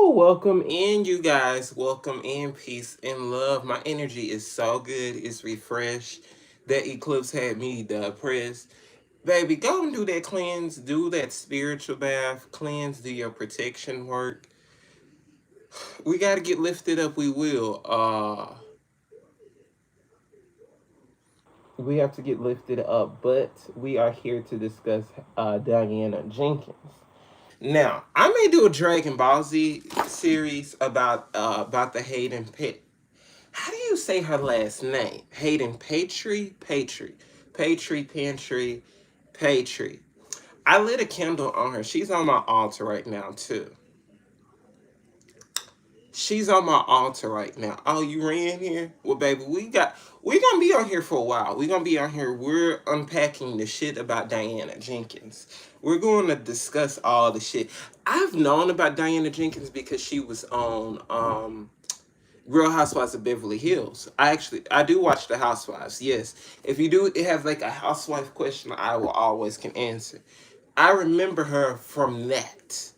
Welcome in, you guys. Welcome in, peace and love. My energy is so good. It's refreshed. That eclipse had me depressed. Baby, go and do that cleanse. Do that spiritual bath. Cleanse. Do your protection work. We got to get lifted up. We will. We have to get lifted up, but we are here to discuss Diana Jenkins. Now, I may do a Dragon Ball Z series about the Hayden Pit. How do you say her last name? Hayden Patry. I lit a candle on her. She's on my altar right now too. She's on my altar right now. Oh, you ran here? Well, baby, we're gonna be on here for a while. We're gonna be on here. We're unpacking the shit about Diana Jenkins. We're going to discuss all the shit. I've known about Diana Jenkins because she was on Real Housewives of Beverly Hills. I do watch the Housewives. Yes, if you do have like a housewife question, I will always can answer. I remember her from that.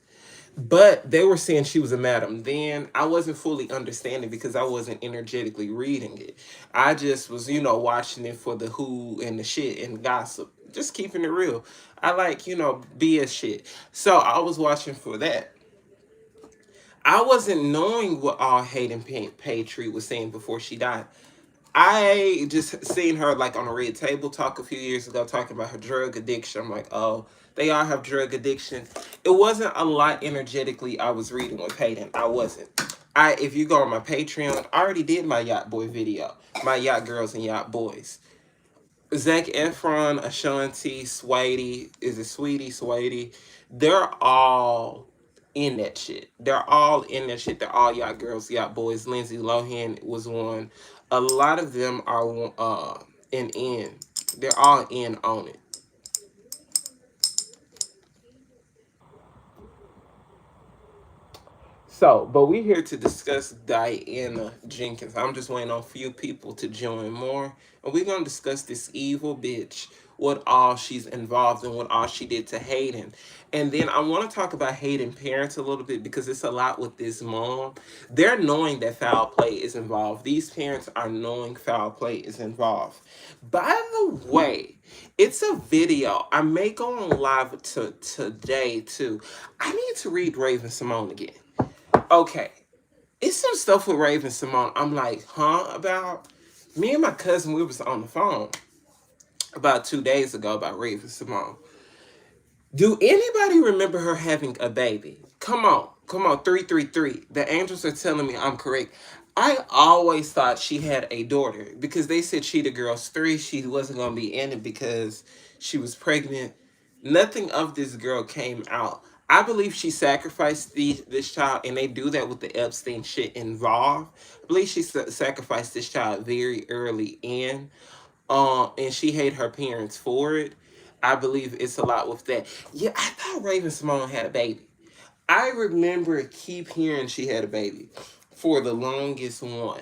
But they were saying she was a madam. Then I wasn't fully understanding because I wasn't energetically reading it. I just was, watching it for the who and the shit and gossip. Just keeping it real. I like, BS shit. So I was watching for that. I wasn't knowing what all Hayden Patry was saying before she died. I just seen her like on a red table talk a few years ago talking about her drug addiction. I'm like, oh, they all have drug addiction. It wasn't a lot energetically I was reading with Hayden. I wasn't. If you go on my Patreon, I already did my Yacht Boy video. My Yacht Girls and Yacht Boys. Zac Efron, Ashanti, Sweetie, is it Sweetie, Sweetie? They're all in that shit. They're all in that shit. They're all Yacht Girls, Yacht Boys. Lindsay Lohan was one. A lot of them are in. They're all in on it. So, but we're here to discuss Diana Jenkins. I'm just waiting on a few people to join more. And we're going to discuss this evil bitch, what all she's involved in, what all she did to Hayden. And then I want to talk about Hayden parents a little bit because it's a lot with this mom. They're knowing that foul play is involved. These parents are knowing foul play is involved. By the way, it's a video. I may go on live today too. I need to read Raven Simone again. Okay, it's some stuff with Raven Simone. I'm like, huh? About me and my cousin, we was on the phone about 2 days ago about Raven Simone. Do anybody remember her having a baby? Come on, 333. The angels are telling me I'm correct. I always thought she had a daughter because they said she the girl's three. She wasn't gonna be in it because she was pregnant. Nothing of this girl came out. I believe she sacrificed this child, and they do that with the Epstein shit involved. I believe she sacrificed this child very early in, and she hated her parents for it. I believe it's a lot with that. Yeah, I thought Raven Simone had a baby. I remember keep hearing she had a baby for the longest one.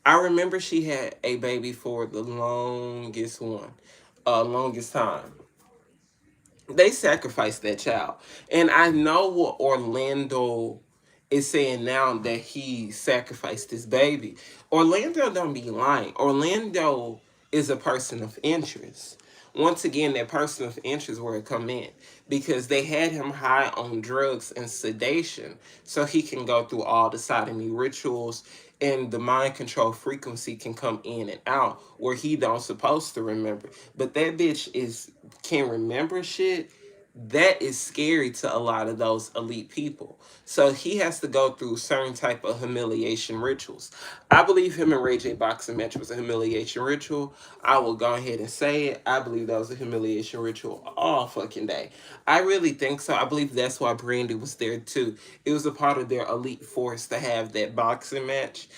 I remember she had a baby for the longest one, longest time. They sacrificed that child. And I know what Orlando is saying now that he sacrificed his baby. Orlando don't be lying. Orlando is a person of interest. Once again, that person of interest where it come in because they had him high on drugs and sedation so he can go through all the sodomy rituals and the mind control frequency can come in and out where he don't supposed to remember. But that bitch is can remember shit. That is scary to a lot of those elite people. So he has to go through certain type of humiliation rituals. I believe him and Ray J boxing match was a humiliation ritual. I will go ahead and say it. I believe that was a humiliation ritual all fucking day. I really think so. I believe that's why Brandy was there too. It was a part of their elite force to have that boxing match.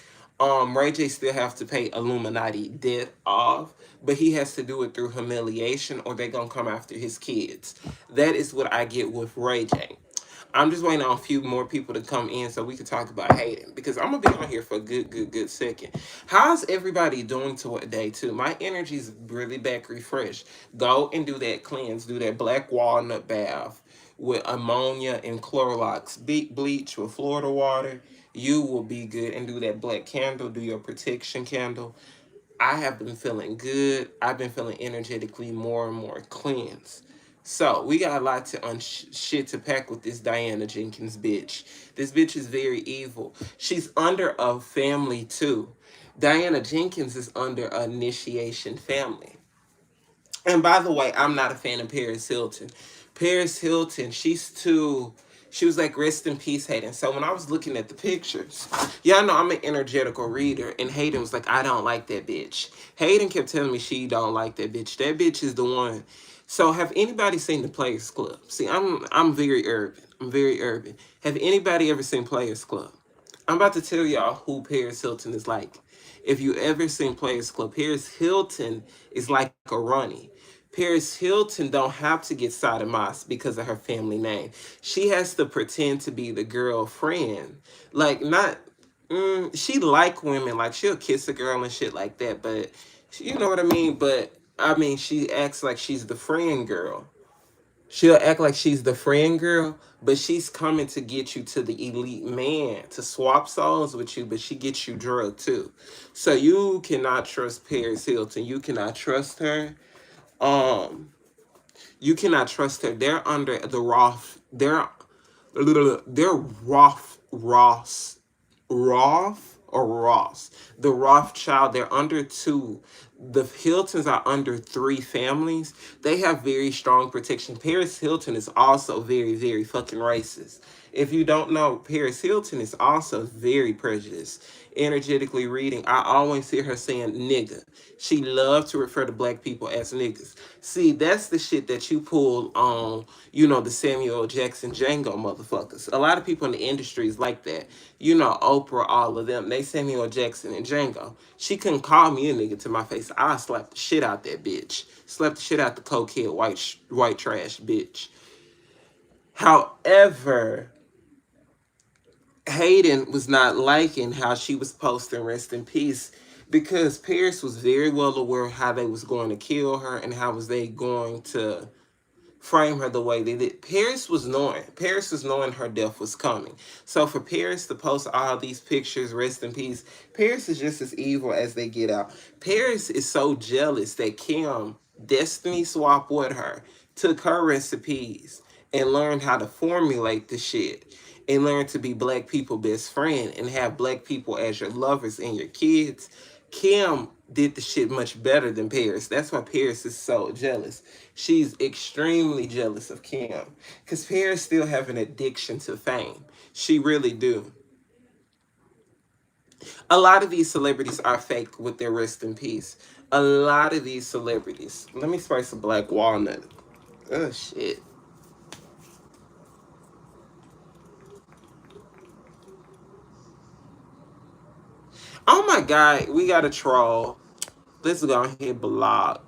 Ray J still have to pay Illuminati debt off, but he has to do it through humiliation or they gonna come after his kids. That is what I get with Ray J. I'm just waiting on a few more people to come in so we can talk about Hayden because I'm gonna be on here for a good second. How's everybody doing today too? My energy's really back refreshed. Go and do that cleanse, do that black walnut bath. with ammonia and Clorox bleach with Florida water, you will be good. And do that black candle, do your protection candle. I have been feeling good. I've been feeling energetically more and more cleansed. So we got a lot to shit to pack with this Diana Jenkins bitch. This bitch is very evil. She's under a family too. Diana Jenkins is under an initiation family. And by the way, I'm not a fan of Paris Hilton. Paris Hilton, she was like, rest in peace, Hayden. So when I was looking at the pictures, y'all know I'm an energetical reader, and Hayden was like, I don't like that bitch. Hayden kept telling me she don't like that bitch. That bitch is the one. So have anybody seen the Players Club? See, I'm very urban. I'm very urban. Have anybody ever seen Players Club? I'm about to tell y'all who Paris Hilton is like. If you ever seen Players Club, Paris Hilton is like a Ronnie. Paris Hilton don't have to get sodomized because of her family name. She has to pretend to be the girlfriend. Like, not, she like women. Like, she'll kiss a girl and shit like that. But, you know what I mean? But, I mean, she acts like she's the friend girl. She'll act like she's the friend girl, but she's coming to get you to the elite man to swap souls with you, but she gets you drugged too. So you cannot trust Paris Hilton. You cannot trust her. Um, you cannot trust her. They're under the Roth. They're Roth. The Rothschild, they're under two. The Hiltons are under three families. They have very strong protection. Paris Hilton is also very, very fucking racist. If you don't know, Paris Hilton is also very prejudiced. Energetically reading, I always hear her saying nigga. She loves to refer to black people as niggas. See, that's the shit that you pull on, the Samuel Jackson Django motherfuckers. A lot of people in the industry is like that. Oprah, all of them. They Samuel Jackson and Django. She couldn't call me a nigga to my face. I slapped the shit out that bitch. Slapped the shit out the cokehead white trash bitch. However, Hayden was not liking how she was posting rest in peace because Paris was very well aware of how they was going to kill her and how was they going to frame her the way they did. Paris was knowing her death was coming. So for Paris to post all these pictures, rest in peace, Paris is just as evil as they get out. Paris is so jealous that Kim destiny swap with her, took her recipes, and learned how to formulate the shit. And learn to be black people best friend and have black people as your lovers and your kids. Kim did the shit much better than Paris. That's why Paris is so jealous. She's extremely jealous of Kim. Because Paris still have an addiction to fame. She really do. A lot of these celebrities are fake with their rest in peace. A lot of these celebrities. Let me spice a black walnut. Oh, shit. Oh my god, we got a troll. Let's go ahead block.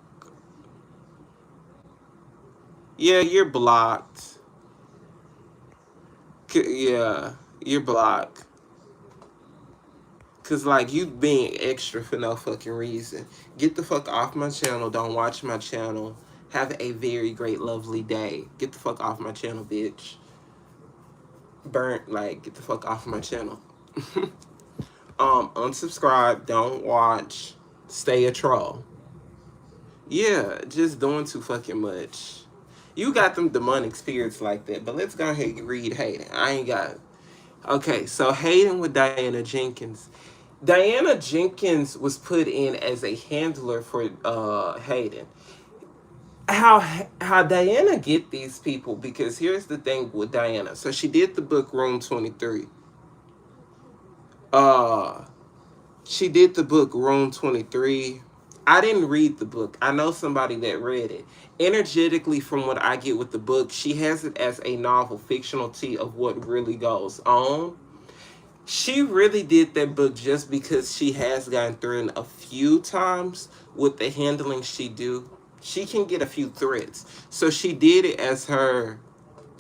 Yeah, you're blocked. Yeah, you're blocked. Cause like you being extra for no fucking reason. Get the fuck off my channel. Don't watch my channel. Have a very great, lovely day. Get the fuck off my channel, bitch. Get the fuck off my channel. Unsubscribe. Don't watch. Stay a troll. Yeah, just doing too fucking much. You got them demonic spirits like that, but let's go ahead and read Hayden. I ain't got it. Okay, so Hayden with Diana Jenkins. Diana Jenkins was put in as a handler for Hayden. How Diana get these people? Because here's the thing with Diana. So she did the book Room 23. She did the book Room 23. I didn't read the book. I know somebody that read it. Energetically, from what I get with the book, she has it as a novel, fictionality of what really goes on. She really did that book just because she has gotten through a few times with the handling she do. She can get a few threats. So she did it as her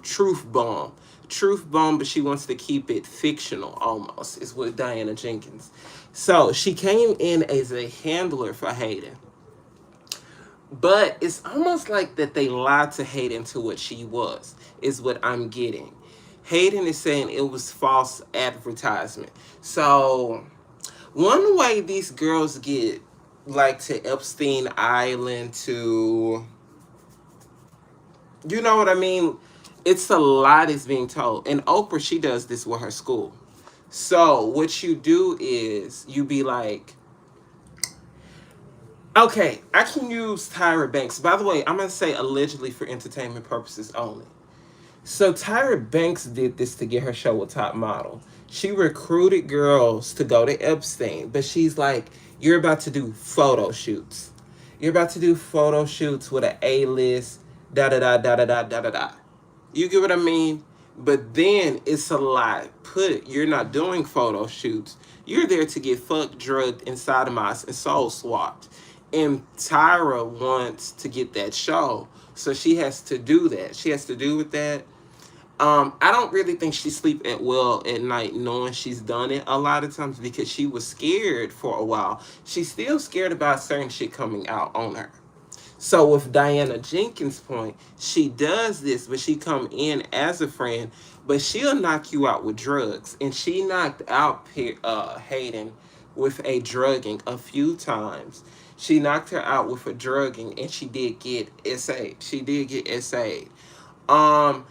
truth bomb. Truth bomb, but she wants to keep it fictional almost, is with Diana Jenkins. So she came in as a handler for Hayden. But it's almost like that they lied to Hayden to what she was, is what I'm getting. Hayden is saying it was false advertisement. So one way these girls get like to Epstein Island to, you know what I mean? It's a lot is being told. And Oprah, she does this with her school. So what you do is you be like, okay, I can use Tyra Banks. By the way, I'm gonna say allegedly for entertainment purposes only. So Tyra Banks did this to get her show a top model. She recruited girls to go to Epstein, but she's like, "You're about to do photo shoots. You're about to do photo shoots with an A-list, da da da da da da da da da." You get what I mean? But then it's a lie. You're not doing photo shoots. You're there to get fucked, drugged, and sodomized and soul swapped. And Tyra wants to get that show. So she has to do that. She has to do with that. I don't really think she sleep at well at night knowing she's done it a lot of times because she was scared for a while. She's still scared about certain shit coming out on her. So with Diana Jenkins' point, she does this, but she come in as a friend, but she'll knock you out with drugs. And she knocked out Hayden with a drugging a few times. She knocked her out with a drugging, and she did get SA'd. She did get SA'd. Um,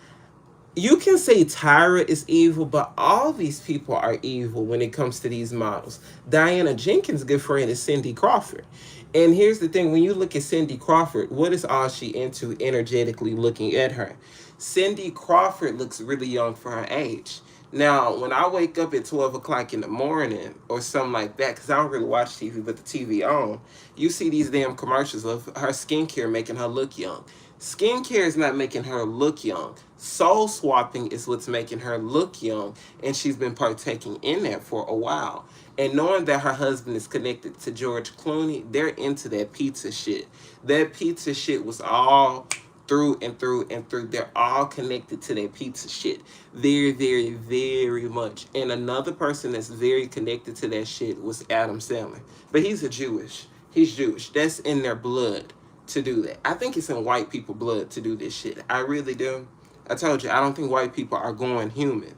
you can say Tyra is evil, but all these people are evil when it comes to these models. Diana Jenkins' good friend is Cindy Crawford. And here's the thing, when you look at Cindy Crawford, what is all she into energetically looking at her? Cindy Crawford looks really young for her age. Now, when I wake up at 12 o'clock in the morning or something like that, because I don't really watch TV, but the TV on, you see these damn commercials of her skincare making her look young. Skincare is not making her look young. Soul swapping is what's making her look young, and she's been partaking in that for a while. And knowing that her husband is connected to George Clooney, they're into that pizza shit. That pizza shit was all through and through and through. They're all connected to that pizza shit. Very, very, very much. And another person that's very connected to that shit was Adam Sandler. But he's a Jewish. He's Jewish. That's in their blood to do that. I think it's in white people blood to do this shit. I really do. I told you, I don't think white people are going human.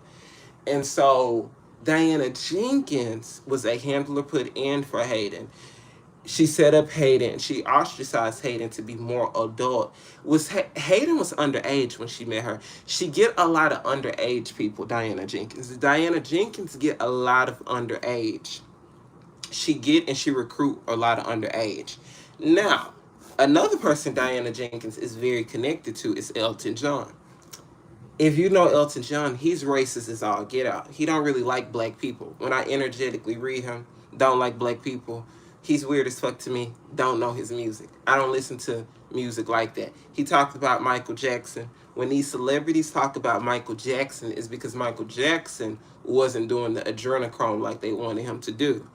And so Diana Jenkins was a handler put in for Hayden. She set up Hayden. She ostracized Hayden to be more adult. Hayden was underage when she met her. She get a lot of underage people, Diana Jenkins. Diana Jenkins get a lot of underage. She get and she recruit a lot of underage. Now, another person Diana Jenkins is very connected to is Elton John. If you know Elton John, he's racist as all get out. He don't really like black people. When I energetically read him, don't like black people. He's weird as fuck to me. Don't know his music. I don't listen to music like that. He talked about Michael Jackson. When these celebrities talk about Michael Jackson, it's because Michael Jackson wasn't doing the adrenochrome like they wanted him to do.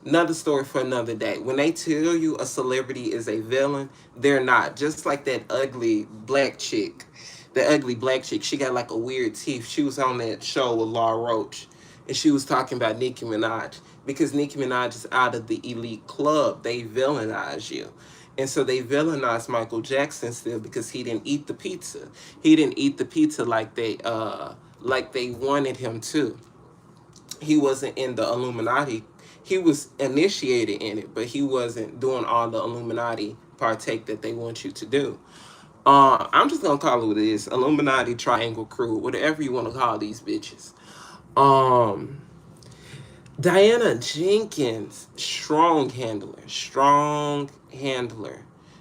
Another story for another day. When they tell you a celebrity is a villain, they're not. Just like that ugly black chick. The ugly black chick. She got like a weird teeth. She was on that show with Laura Roach. And she was talking about Nicki Minaj. Because Nicki Minaj is out of the elite club. They villainize you. And so they villainized Michael Jackson still because he didn't eat the pizza. He didn't eat the pizza like they wanted him to. He wasn't in the Illuminati. He was initiated in it, but he wasn't doing all the Illuminati partake that they want you to do. I'm just gonna call it what it is. Illuminati Triangle Crew, whatever you want to call these bitches. Um, Diana Jenkins, strong handler.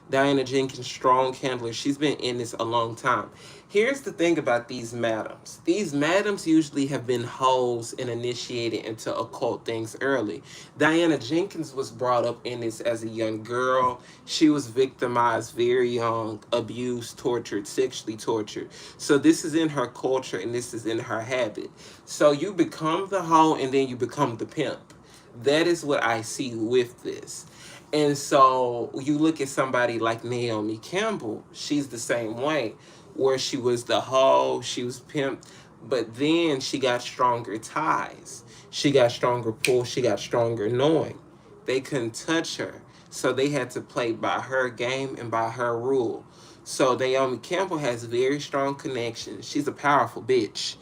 Diana Jenkins, strong handler. She's been in this a long time. Here's the thing about these madams. These madams usually have been hoes and initiated into occult things early. Diana Jenkins was brought up in this as a young girl. She was victimized very young, abused, tortured, sexually tortured. So this is in her culture and this is in her habit. So you become the hoe and then you become the pimp. That is what I see with this. And so you look at somebody like Naomi Campbell, she's the same way, where she was the hoe, she was pimped, but then she got stronger ties. She got stronger pull, she got stronger knowing. They couldn't touch her. So they had to play by her game and by her rule. So Naomi Campbell has very strong connections. She's a powerful bitch.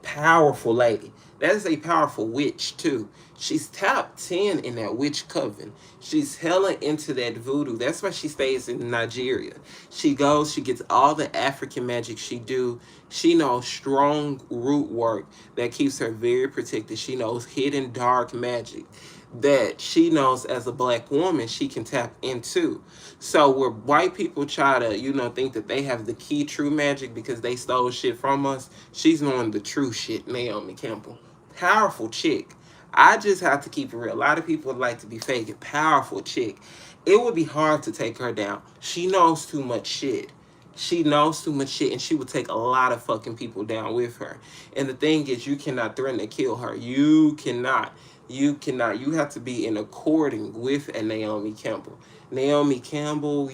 Powerful lady. That is a powerful witch too. She's top 10 in that witch coven. She's hella into that voodoo. That's why she stays in Nigeria. She goes, she gets all the African magic she do. She knows strong root work that keeps her very protected. She knows hidden dark magic that she knows as a black woman she can tap into. So where white people try to, think that they have the key true magic because they stole shit from us, she's knowing the true shit, Naomi Campbell. Powerful chick. I just have to keep it real. A lot of people would like to be fake. Powerful chick. It would be hard to take her down. She knows too much shit. She knows too much shit, and she would take a lot of fucking people down with her. And the thing is, you cannot threaten to kill her. You cannot. You cannot. You have to be in according with a Naomi Campbell. Naomi Campbell,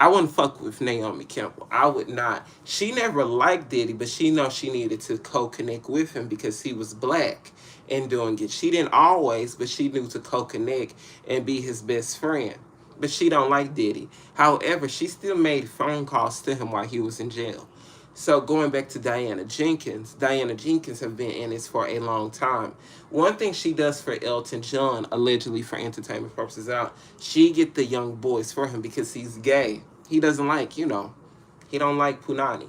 I wouldn't fuck with Naomi Campbell. I would not. She never liked Diddy, but she knows she needed to co-connect with him because he was black and doing it. She didn't always, but she knew to co-connect and be his best friend. But she don't like Diddy. However, she still made phone calls to him while he was in jail. So going back to Diana Jenkins have been in this for a long time. One thing she does for Elton John, allegedly for entertainment purposes out, she get the young boys for him because he's gay. He doesn't like, he don't like punani.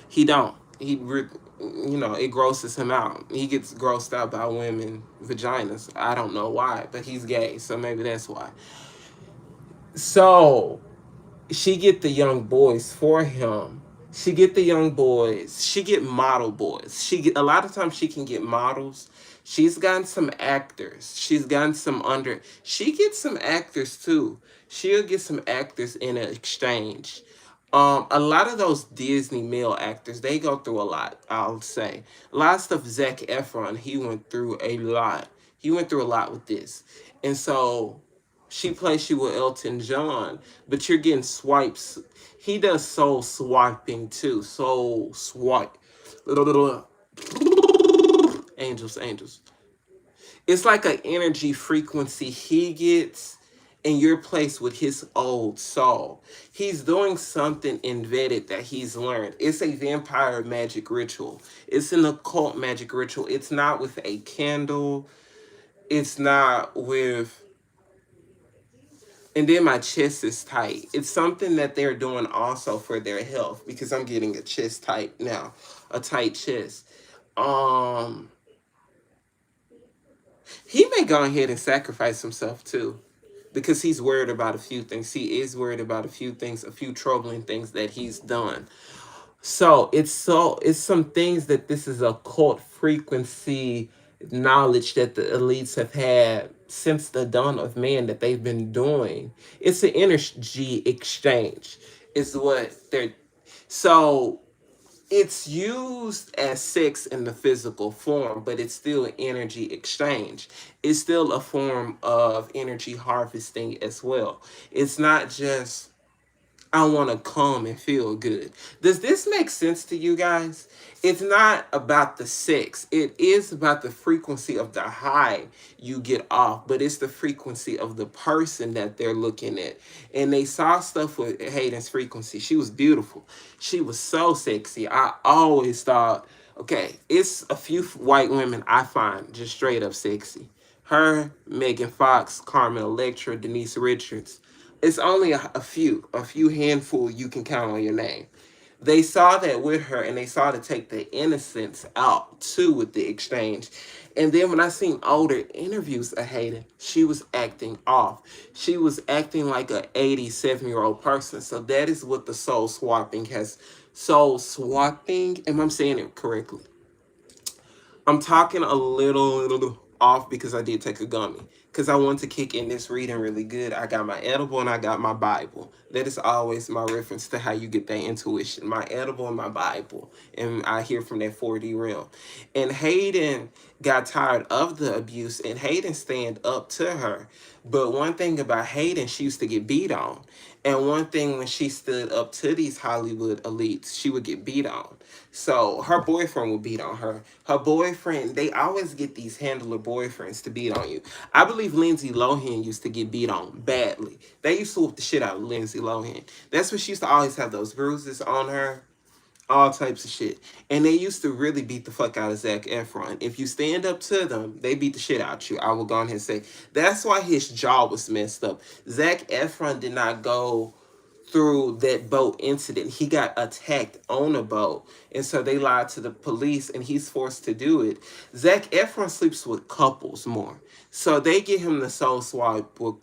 He don't. It grosses him out. He gets grossed out by women vaginas. I don't know why, but he's gay, so maybe that's why. So she get the young boys for him. She get the young boys. She get model boys. She get a lot of times she can get models. She's gotten some actors. She's gotten some under. She gets some actors too. She'll get some actors in an exchange. A lot of those Disney male actors, they go through a lot, I'll say. A lot of stuff Zac Efron, he went through a lot. He went through a lot with this. And so she plays you with Elton John, but you're getting swipes. He does soul swiping too. Soul swipe. Angels, angels. It's like an energy frequency he gets in your place with his old soul. He's doing something embedded that he's learned. It's a vampire magic ritual. It's an occult magic ritual. It's not with a candle. It's not with. And then my chest is tight. It's something that they're doing also for their health because I'm getting a chest tight now, a tight chest. Um, he may go ahead and sacrifice himself too because he's worried about a few things. He is worried about a few things, a few troubling things that he's done. So it's some things that this is a cult frequency knowledge that the elites have had since the dawn of man that they've been doing. It's an energy exchange, is what they're. So it's used as sex in the physical form, but it's still an energy exchange. It's still a form of energy harvesting as well. It's not just I want to come and feel good. Does this make sense to you guys? It's not about the sex. It is about the frequency of the high you get off, but it's the frequency of the person that they're looking at. And they saw stuff with Hayden's frequency. She was beautiful. She was so sexy. I always thought, okay, it's a few white women I find just straight up sexy. Her, Megan Fox, Carmen Electra, Denise Richards. It's only a few handful you can count on your name. They saw that with her and they saw to take the innocence out too with the exchange. And then when I seen older interviews of Hayden, she was acting off. She was acting like a 87-year-old person. So that is what the soul swapping has. Soul swapping, am I saying it correctly? I'm talking a little off because I did take a gummy. Because I want to kick in this reading really good. I got my edible and I got my Bible. That is always my reference to how you get that intuition. My edible and my Bible. And I hear from that 4D realm. And Hayden got tired of the abuse and Hayden stand up to her. But one thing about Hayden, she used to get beat on. And one thing when she stood up to these Hollywood elites, she would get beat on. So her boyfriend would beat on her. Her boyfriend, they always get these handler boyfriends to beat on you. I believe Lindsay Lohan used to get beat on badly. They used to whoop the shit out of Lindsay Lohan. That's what she used to always have those bruises on her, all types of shit. And they used to really beat the fuck out of Zac Efron. If you stand up to them, they beat the shit out you. I will go on here and say that's why his jaw was messed up. Zac Efron did not go through that boat incident. He got attacked on a boat. And so they lied to the police and he's forced to do it. Zac Efron sleeps with couples more. So they get him the soul swipe with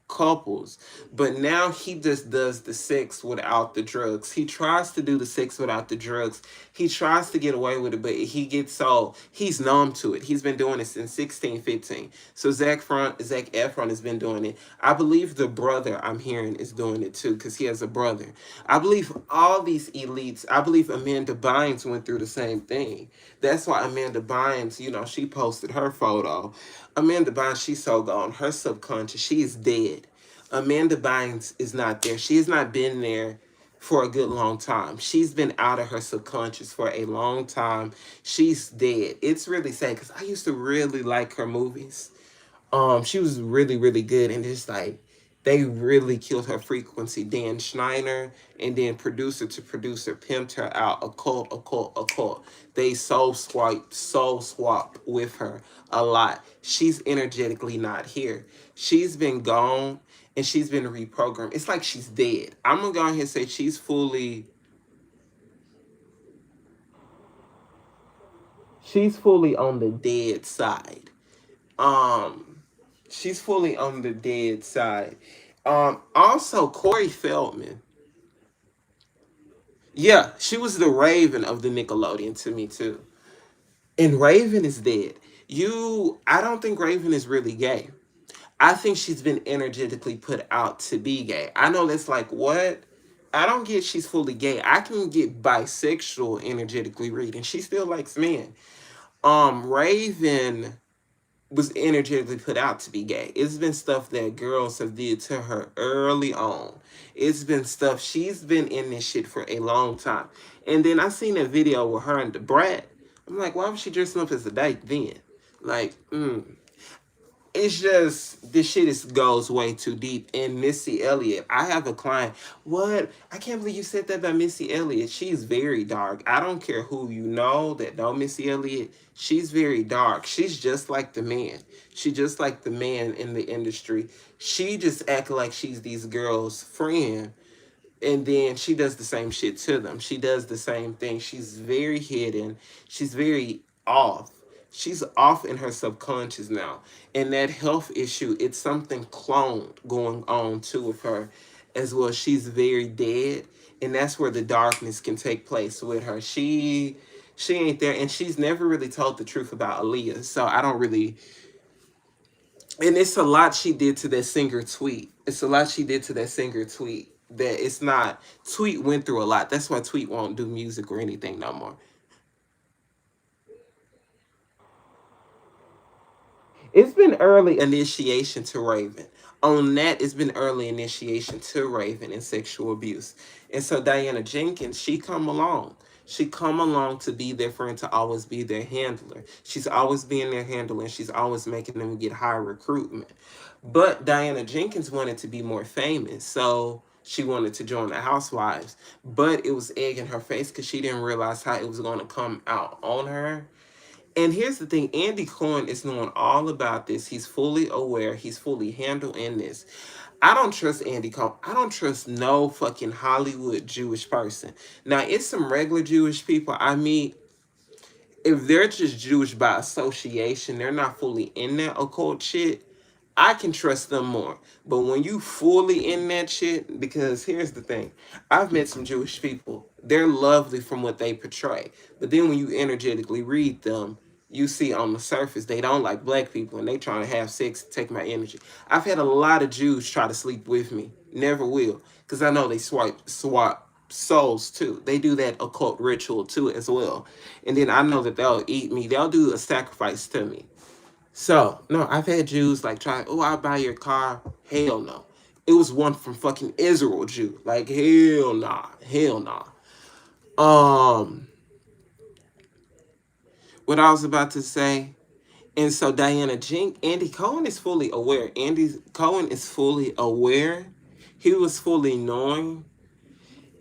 couples, but now he just does the sex without the drugs. He tries to do the sex without the drugs. He tries to get away with it, but he's numb to it. He's been doing it since 16, 15. So Zac Efron has been doing it. I believe the brother I'm hearing is doing it too, because he has a brother. I believe all these elites, I believe Amanda Bynes went through the same thing. That's why Amanda Bynes, she posted her photo. Amanda Bynes, she's so gone. Her subconscious, she is dead. Amanda Bynes is not there. She has not been there for a good long time. She's been out of her subconscious for a long time. She's dead. It's really sad because I used to really like her movies. She was really, really good, and just like they really killed her frequency. Dan Schneider and then producer to producer pimped her out. A cult. They soul swap with her a lot. She's energetically not here. She's been gone and she's been reprogrammed. It's like she's dead. I'm gonna go ahead and say she's fully on the dead side. Um, she's fully on the dead side. Also Corey Feldman. Yeah, she was the Raven of the Nickelodeon to me too. And Raven is dead. I don't think Raven is really gay. I think she's been energetically put out to be gay. I know that's like what? I don't get she's fully gay. I can get bisexual energetically reading. She still likes men. Raven was energetically put out to be gay. It's been stuff that girls have did to her early on. It's been stuff she's been in this shit for a long time. And then I seen a video with her and the brat. I'm like, why was she dressing up as a dyke then? Like, it's just this shit goes way too deep. And Missy Elliott, I have a client. What? I can't believe you said that about Missy Elliott. She's very dark. I don't care who you know that know Missy Elliott. She's very dark. She's just like the man. She just like the man in the industry. She just act like she's these girls' friend, and then she does the same shit to them. She does the same thing. She's very hidden. She's very off. She's off in her subconscious now. And that health issue, it's something cloned going on too with her as well. She's very dead. And that's where the darkness can take place with her. She ain't there, and she's never really told the truth about Aaliyah. So I don't really, and it's a lot she did to that singer tweet. It's a lot she did to that singer tweet. That it's not Tweet went through a lot. That's why Tweet won't do music or anything no more. It's been early initiation to Raven. On that, it's been early initiation to Raven and sexual abuse. And so Diana Jenkins, she come along. She come along to be their friend, to always be their handler. She's always being their handler, and she's always making them get high recruitment. But Diana Jenkins wanted to be more famous, so she wanted to join the Housewives. But it was egg in her face because she didn't realize how it was going to come out on her. And here's the thing, Andy Cohen is knowing all about this. He's fully aware. He's fully handled in this. I don't trust Andy Cohen. I don't trust no fucking Hollywood Jewish person. Now, it's some regular Jewish people I meet. If they're just Jewish by association, they're not fully in that occult shit, I can trust them more. But when you fully in that shit, because here's the thing, I've met some Jewish people. They're lovely from what they portray. But then when you energetically read them, you see on the surface they don't like black people and they trying to have sex to take my energy. I've had a lot of Jews try to sleep with me. Never will. Because I know they swap souls too. They do that occult ritual too as well. And then I know that they'll eat me. They'll do a sacrifice to me. So, no, I've had Jews like try, oh, I'll buy your car. Hell no. It was one from fucking Israel Jew. Like, hell nah. Hell nah. Um, what I was about to say, and so Andy Cohen is fully aware. Andy Cohen is fully aware. He was fully knowing.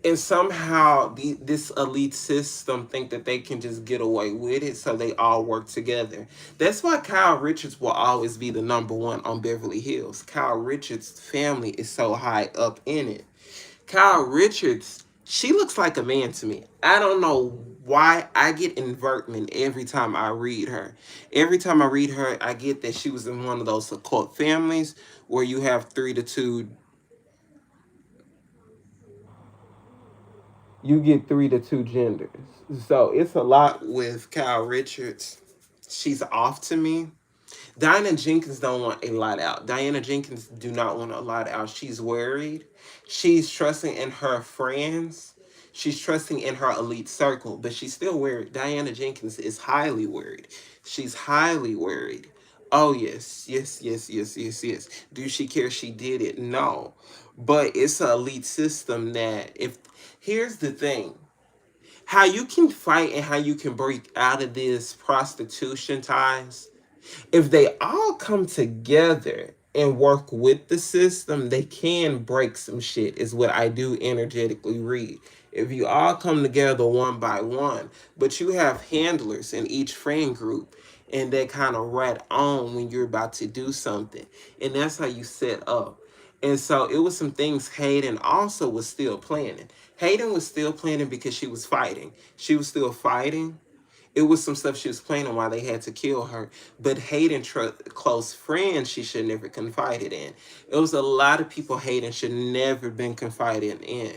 And somehow this elite system think that they can just get away with it, so they all work together. That's why Kyle Richards will always be the number one on Beverly Hills. Kyle Richards' family is so high up in it. Kyle Richards, she looks like a man to me. I don't know why I get invertment every time I read her. Every time I read her, I get that she was in one of those occult families where you have 3 to 2. You get 3 to 2 genders. So it's a lot with Kyle Richards. She's off to me. Diana Jenkins don't want a lot out. Diana Jenkins do not want a lot out. She's worried. She's trusting in her friends. She's trusting in her elite circle, but she's still worried. Diana Jenkins is highly worried. She's highly worried. Oh yes, yes, yes, yes, yes, yes. Do she care she did it? No. But it's an elite system that if here's the thing. How you can fight and how you can break out of this prostitution ties, if they all come together and work with the system, they can break some shit, is what I do energetically read. If you all come together one by one, but you have handlers in each friend group, and they kind of rat on when you're about to do something. And that's how you set up. And so it was some things Hayden also was still planning. Hayden was still planning because she was fighting. She was still fighting. It was some stuff she was planning why they had to kill her. But Hayden, close friends, she should never confided in. It was a lot of people Hayden should never been confided in.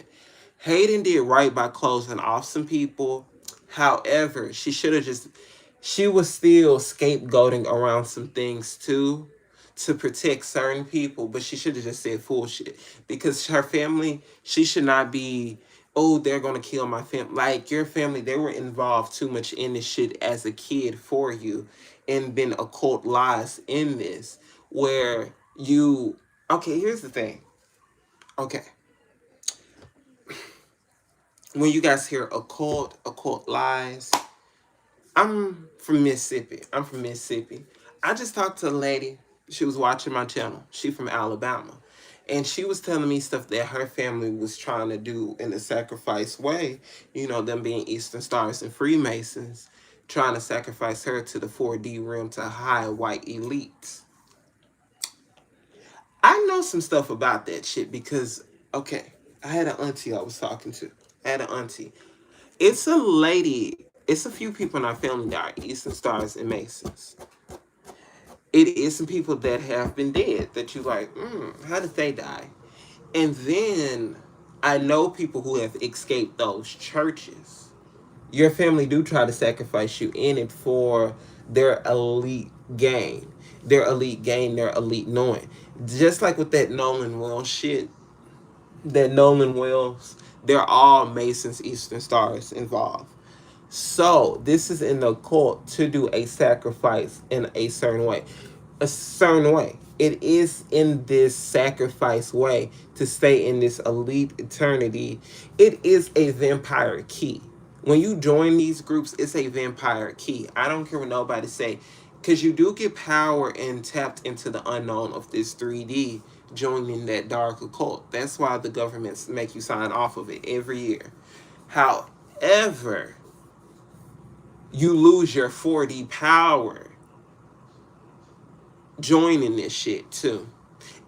Hayden did right by closing off some people. However, she should have just, she was still scapegoating around some things too to protect certain people, but she should have just said full shit because her family, she should not be, oh, they're gonna kill my family. Like your family, they were involved too much in this shit as a kid for you and been occult lies in this where you, okay, here's the thing. Okay. When you guys hear occult lies, I'm from Mississippi. I'm from Mississippi. I just talked to a lady. She was watching my channel. She from Alabama. And she was telling me stuff that her family was trying to do in a sacrifice way. You know, them being Eastern Stars and Freemasons, trying to sacrifice her to the 4D realm to high white elites. I know some stuff about that shit because, okay, I had an auntie I was talking to. I had an auntie. It's a lady, it's a few people in our family that are Eastern Stars and Masons. It is some people that have been dead that you like, how did they die? And then I know people who have escaped those churches. Your family do try to sacrifice you in it for their elite gain. Their elite gain, their elite knowing. Just like with that Nolan Wells shit, that Nolan Wells, they're all Masons, Eastern Stars involved. So this is in the cult to do a sacrifice in a certain way. A certain way. It is in this sacrifice way to stay in this elite eternity. It is a vampire key. When you join these groups, it's a vampire key. I don't care what nobody say. Because you do get power and tapped into the unknown of this 3D joining that dark occult. That's why the governments make you sign off of it every year. However, you lose your 4D power joining this shit too.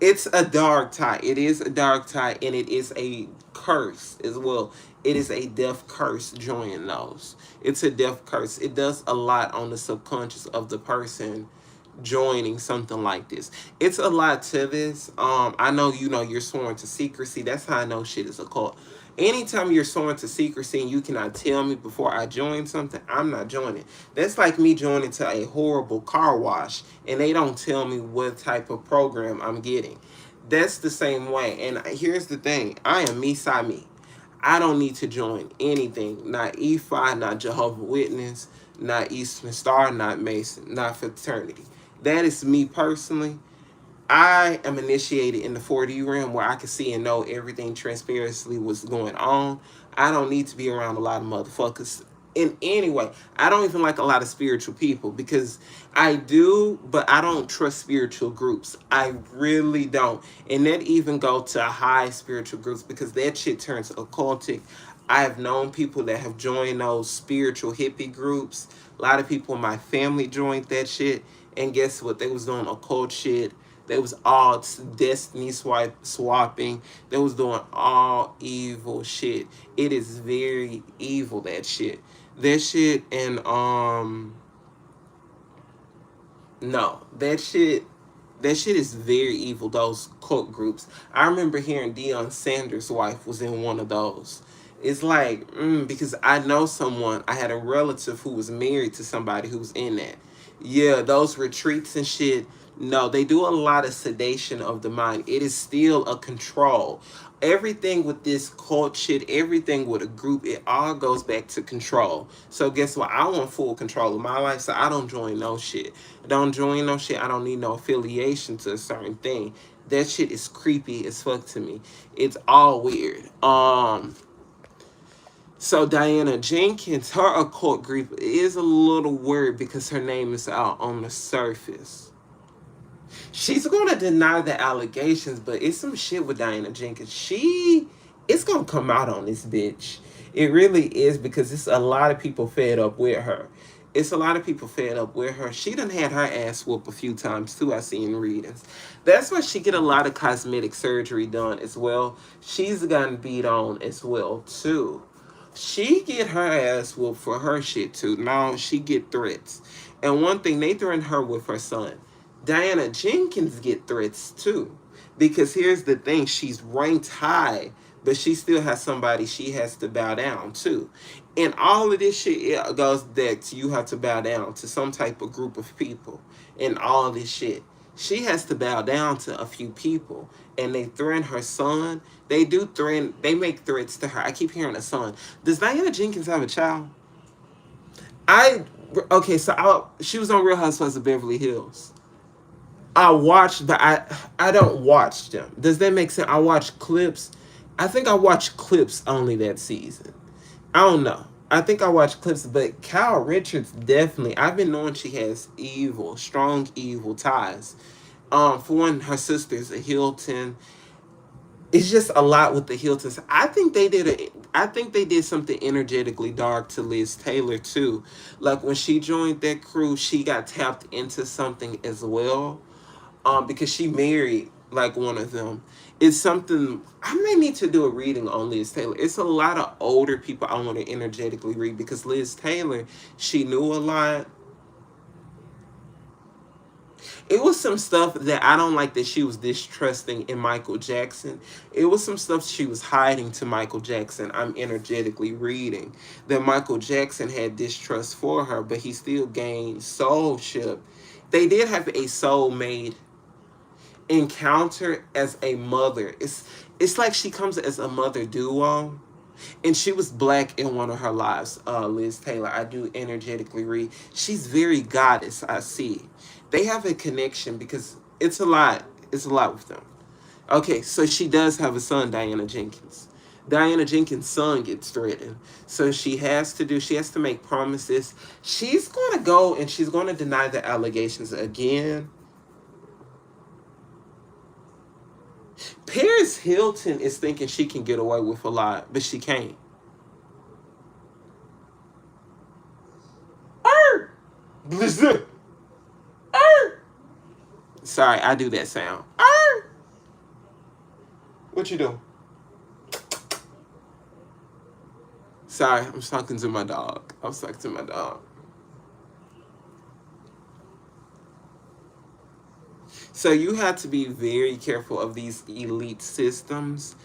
It's a dark tie. It is a dark tie and it is a curse as well. It is a death curse joining those. It's a death curse. It does a lot on the subconscious of the person joining something like this. It's a lot to this. I know you're sworn to secrecy. That's how I know shit is a cult. Anytime you're sworn to secrecy and you cannot tell me before I join something, I'm not joining. That's like me joining to a horrible car wash and they don't tell me what type of program I'm getting. That's the same way. And here's the thing. I am me, side me. I don't need to join anything. Not E5, not Jehovah Witness, not Eastern Star, not Mason, not fraternity. That is me personally. I am initiated in the 4D realm where I can see and know everything transparently what's going on. I don't need to be around a lot of motherfuckers in any way. I don't even like a lot of spiritual people because I do, but I don't trust spiritual groups. I really don't. And that even go to high spiritual groups because that shit turns occultic. I have known people that have joined those spiritual hippie groups. A lot of people in my family joined that shit. And guess what? They was doing occult shit. They was all destiny swapping. They was doing all evil shit. It is very evil, that shit. That shit and no, that shit is very evil, those cult groups. I remember hearing Deion Sanders' wife was in one of those. It's like, because I know someone, I had a relative who was married to somebody who was in that. Yeah, those retreats and shit, no, they do a lot of sedation of the mind. It is still a control. Everything with this cult shit, everything with a group, it all goes back to control. So guess what? I want full control of my life, so I don't join no shit. Don't join no shit. I don't need no affiliation to a certain thing. That shit is creepy as fuck to me. It's all weird. So Diana Jenkins, her occult group is a little weird because her name is out on the surface. She's gonna deny the allegations, but it's some shit with Diana Jenkins. It's gonna come out on this bitch. It really is because it's a lot of people fed up with her. It's a lot of people fed up with her. She done had her ass whooped a few times too. I seen readings. That's why she get a lot of cosmetic surgery done as well. She's gotten beat on as well too. She get her ass whooped for her shit too. Now she get threats. And one thing, they threatened her with her son. Diana Jenkins get threats too. Because here's the thing, she's ranked high, but she still has somebody she has to bow down to. And all of this shit, it goes that you have to bow down to some type of group of people. And all of this shit. She has to bow down to a few people. And they threaten her son. They make threats to her. I keep hearing a son. Does Diana Jenkins have a child? Okay, so she was on Real Housewives of Beverly Hills. I watched, but I don't watch them. Does that make sense? I watch clips. I think I watched clips only that season. I don't know. I think I watched clips, but Kyle Richards definitely. I've been knowing she has strong evil ties. For one, her sister's a Hilton. It's just a lot with the Hiltons. I think they did something energetically dark to Liz Taylor too. Like when she joined that crew, she got tapped into something as well. Because she married like one of them. It's something I may need to do a reading on Liz Taylor. It's a lot of older people I want to energetically read because Liz Taylor, she knew a lot. It was some stuff that I don't like that she was distrusting in Michael Jackson. It was some stuff she was hiding to Michael Jackson. I'm energetically reading that Michael Jackson had distrust for her, but he still gained soulship. They did have a soulmate encounter as a mother. It's like she comes as a mother duo. And she was black in one of her lives, Liz Taylor. I do energetically read. She's very goddess, I see. They have a connection because it's a lot. It's a lot with them. Okay, so she does have a son, Diana Jenkins. Diana Jenkins' son gets threatened. So she has to make promises. She's going to go and she's going to deny the allegations again. Paris Hilton is thinking she can get away with a lot, but she can't. Listen. Sorry, I do that sound. What you doing? Sorry, I'm talking to my dog. So you have to be very careful of these elite systems.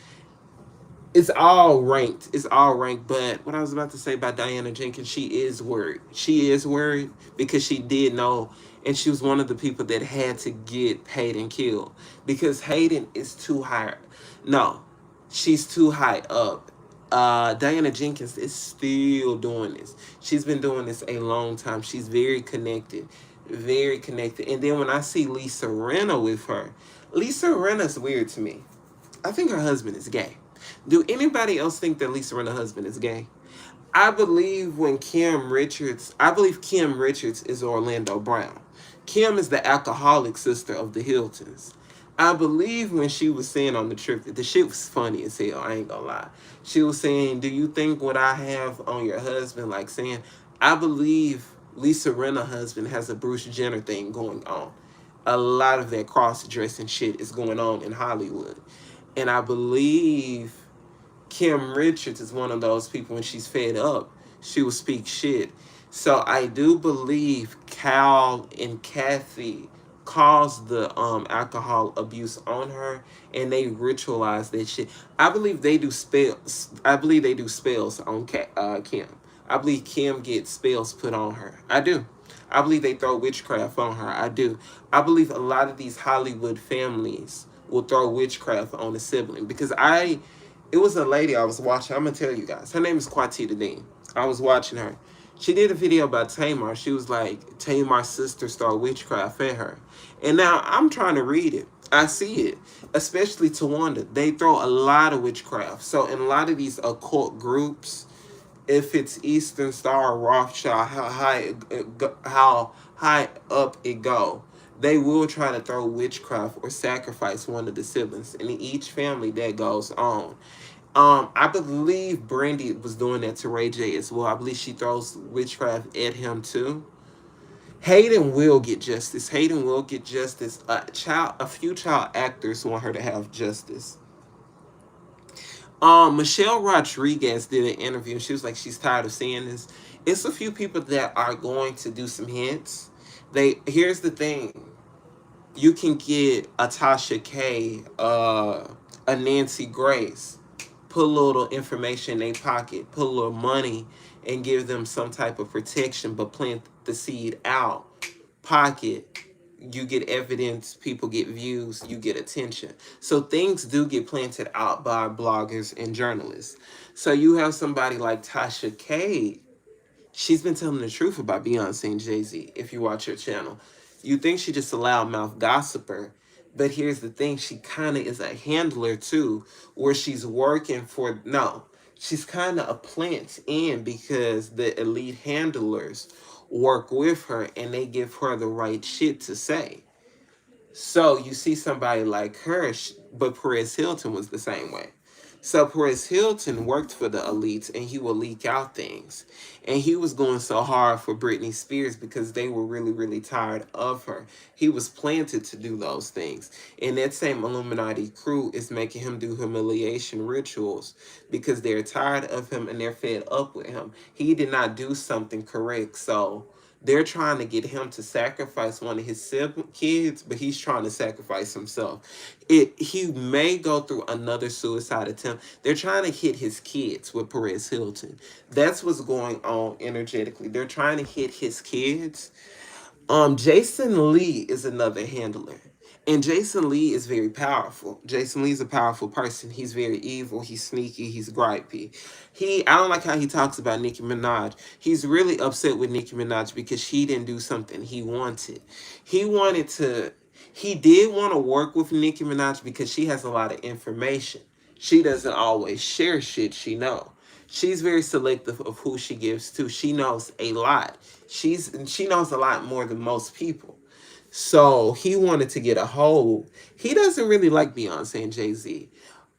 It's all ranked. But what I was about to say about Diana Jenkins, she is worried. She is worried because she did know, and she was one of the people that had to get Hayden killed because Hayden is too high. No, she's too high up. Diana Jenkins is still doing this. She's been doing this a long time. She's very connected. very connected. And then when I see Lisa Rinna with her, Lisa Rinna's weird to me. I think her husband is gay. Do anybody else think that Lisa Rinna's husband is gay? I believe Kim Richards is Orlando Brown. Kim is the alcoholic sister of the Hiltons. I believe when she was saying on the trip that the shit was funny as hell, I ain't gonna lie. She was saying, do you think what I have on your husband? Like saying, I believe Lisa Rinna's husband has a Bruce Jenner thing going on. A lot of that cross-dressing shit is going on in Hollywood. And I believe Kim Richards is one of those people when she's fed up, she will speak shit. So I do believe Cal and Kathy caused the alcohol abuse on her and they ritualize that shit. I believe they do spells. I believe they do spells on Kim. I believe Kim gets spells put on her. I do. I believe they throw witchcraft on her. I do. I believe a lot of these Hollywood families will throw witchcraft on a sibling because it was a lady I was watching. I'm gonna tell you guys. Her name is Quatita Dean. I was watching her. She did a video about Tamar. She was like, Tamar's sister started witchcraft at her. And now I'm trying to read it. I see it. Especially Tawanda. They throw a lot of witchcraft. So in a lot of these occult groups, if it's Eastern Star or Rothschild, how high up it go, they will try to throw witchcraft or sacrifice one of the siblings. And in each family that goes on. I believe Brandy was doing that to Ray J as well. I believe she throws witchcraft at him too. Hayden will get justice. Hayden will get justice. A few child actors want her to have justice. Michelle Rodriguez did an interview and she was like, she's tired of seeing this. It's a few people that are going to do some hints. Here's the thing. You can get a Tasha K, a Nancy Grace, put a little information in their pocket, put a little money, and give them some type of protection, but plant the seed out. Pocket, you get evidence, people get views, you get attention. So things do get planted out by bloggers and journalists. So you have somebody like Tasha K. She's been telling the truth about Beyonce and Jay-Z, if you watch her channel. You think she just a loudmouth gossiper, but here's the thing, she kind of is a handler too, where she's working for, no, she's kind of a plant in because the elite handlers work with her and they give her the right shit to say. So you see somebody like her, but Perez Hilton was the same way. So Perez Hilton worked for the elites and he would leak out things. And he was going so hard for Britney Spears because they were really, really tired of her. He was planted to do those things. And that same Illuminati crew is making him do humiliation rituals because they're tired of him and they're fed up with him. He did not do something correct. So they're trying to get him to sacrifice one of his kids, but he's trying to sacrifice himself. He may go through another suicide attempt. They're trying to hit his kids with Perez Hilton. That's what's going on energetically. They're trying to hit his kids. Jason Lee is another handler. And Jason Lee is very powerful. Jason Lee is a powerful person. He's very evil. He's sneaky. He's gripey. I don't like how he talks about Nicki Minaj. He's really upset with Nicki Minaj because she didn't do something he wanted. He wanted to, he did want to work with Nicki Minaj because she has a lot of information. She doesn't always share shit she know. She's very selective of who she gives to. She knows a lot. She knows a lot more than most people. So he wanted to get a hold. He doesn't really like Beyonce and Jay-Z.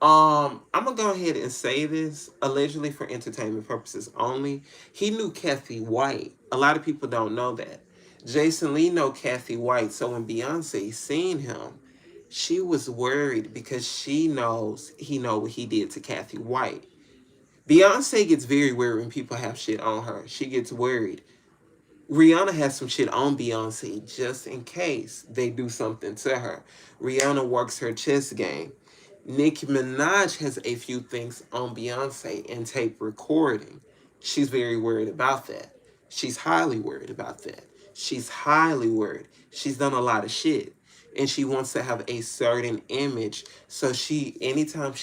I'm gonna go ahead and say this, allegedly for entertainment purposes only. He knew Kathy White. A lot of people don't know that. Jason Lee know Kathy White. So when Beyonce seen him, she was worried because he know what he did to Kathy White. Beyonce gets very worried when people have shit on her. She gets worried. Rihanna has some shit on Beyonce just in case they do something to her. Rihanna works her chess game. Nicki Minaj has a few things on Beyonce and tape recording. She's very worried about that. She's highly worried about that. She's highly worried. She's done a lot of shit. And she wants to have a certain image. So anytime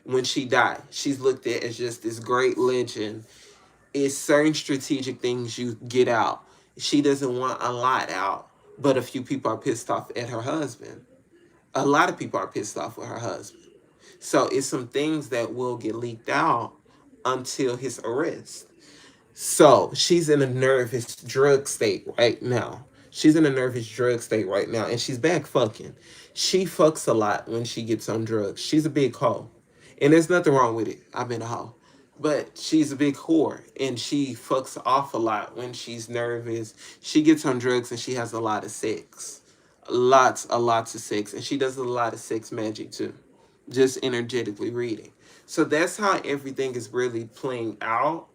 when she died, she's looked at as just this great legend. It's certain strategic things you get out. She doesn't want a lot out, but a few people are pissed off at her husband. A lot of people are pissed off with her husband. So it's some things that will get leaked out until his arrest. So she's in a nervous drug state right now. She's in a nervous drug state right now, and she's back fucking. She fucks a lot when she gets on drugs. She's a big hoe, and there's nothing wrong with it. I've been a hoe, but she's a big whore, and she fucks off a lot when she's nervous. She gets on drugs, and she has a lot of sex, lots of sex, and she does a lot of sex magic too, just energetically reading. So that's how everything is really playing out.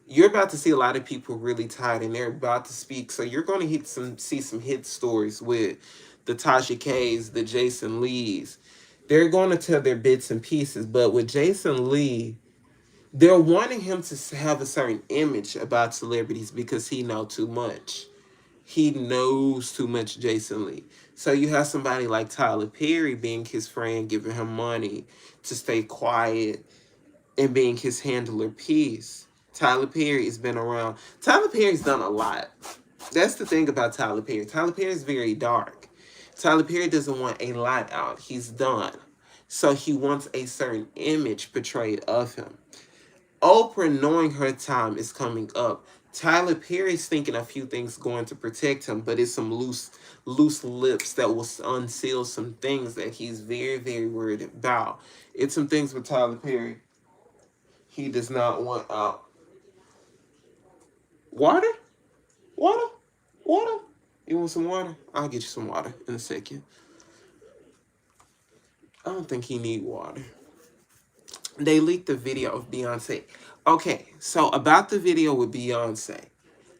You're about to see a lot of people really tired and they're about to speak. So you're going to see some hit stories with the Tasha K's, the Jason Lees. They're going to tell their bits and pieces, but with Jason Lee, they're wanting him to have a certain image about celebrities because he know too much. He knows too much, Jason Lee. So you have somebody like Tyler Perry being his friend, giving him money to stay quiet and being his handler piece. Tyler Perry has been around. Tyler Perry's done a lot. That's the thing about Tyler Perry. Tyler Perry is very dark. Tyler Perry doesn't want a lot out. He's done. So he wants a certain image portrayed of him. Oprah, knowing her time is coming up, Tyler Perry's thinking a few things going to protect him, but it's some loose lips that will unseal some things that he's very worried about. It's some things with Tyler Perry he does not want out. Water? Water? Water? You want some water? I'll get you some water in a second. I don't think he need water. They leaked the video of Beyonce. Okay, so about the video with Beyonce.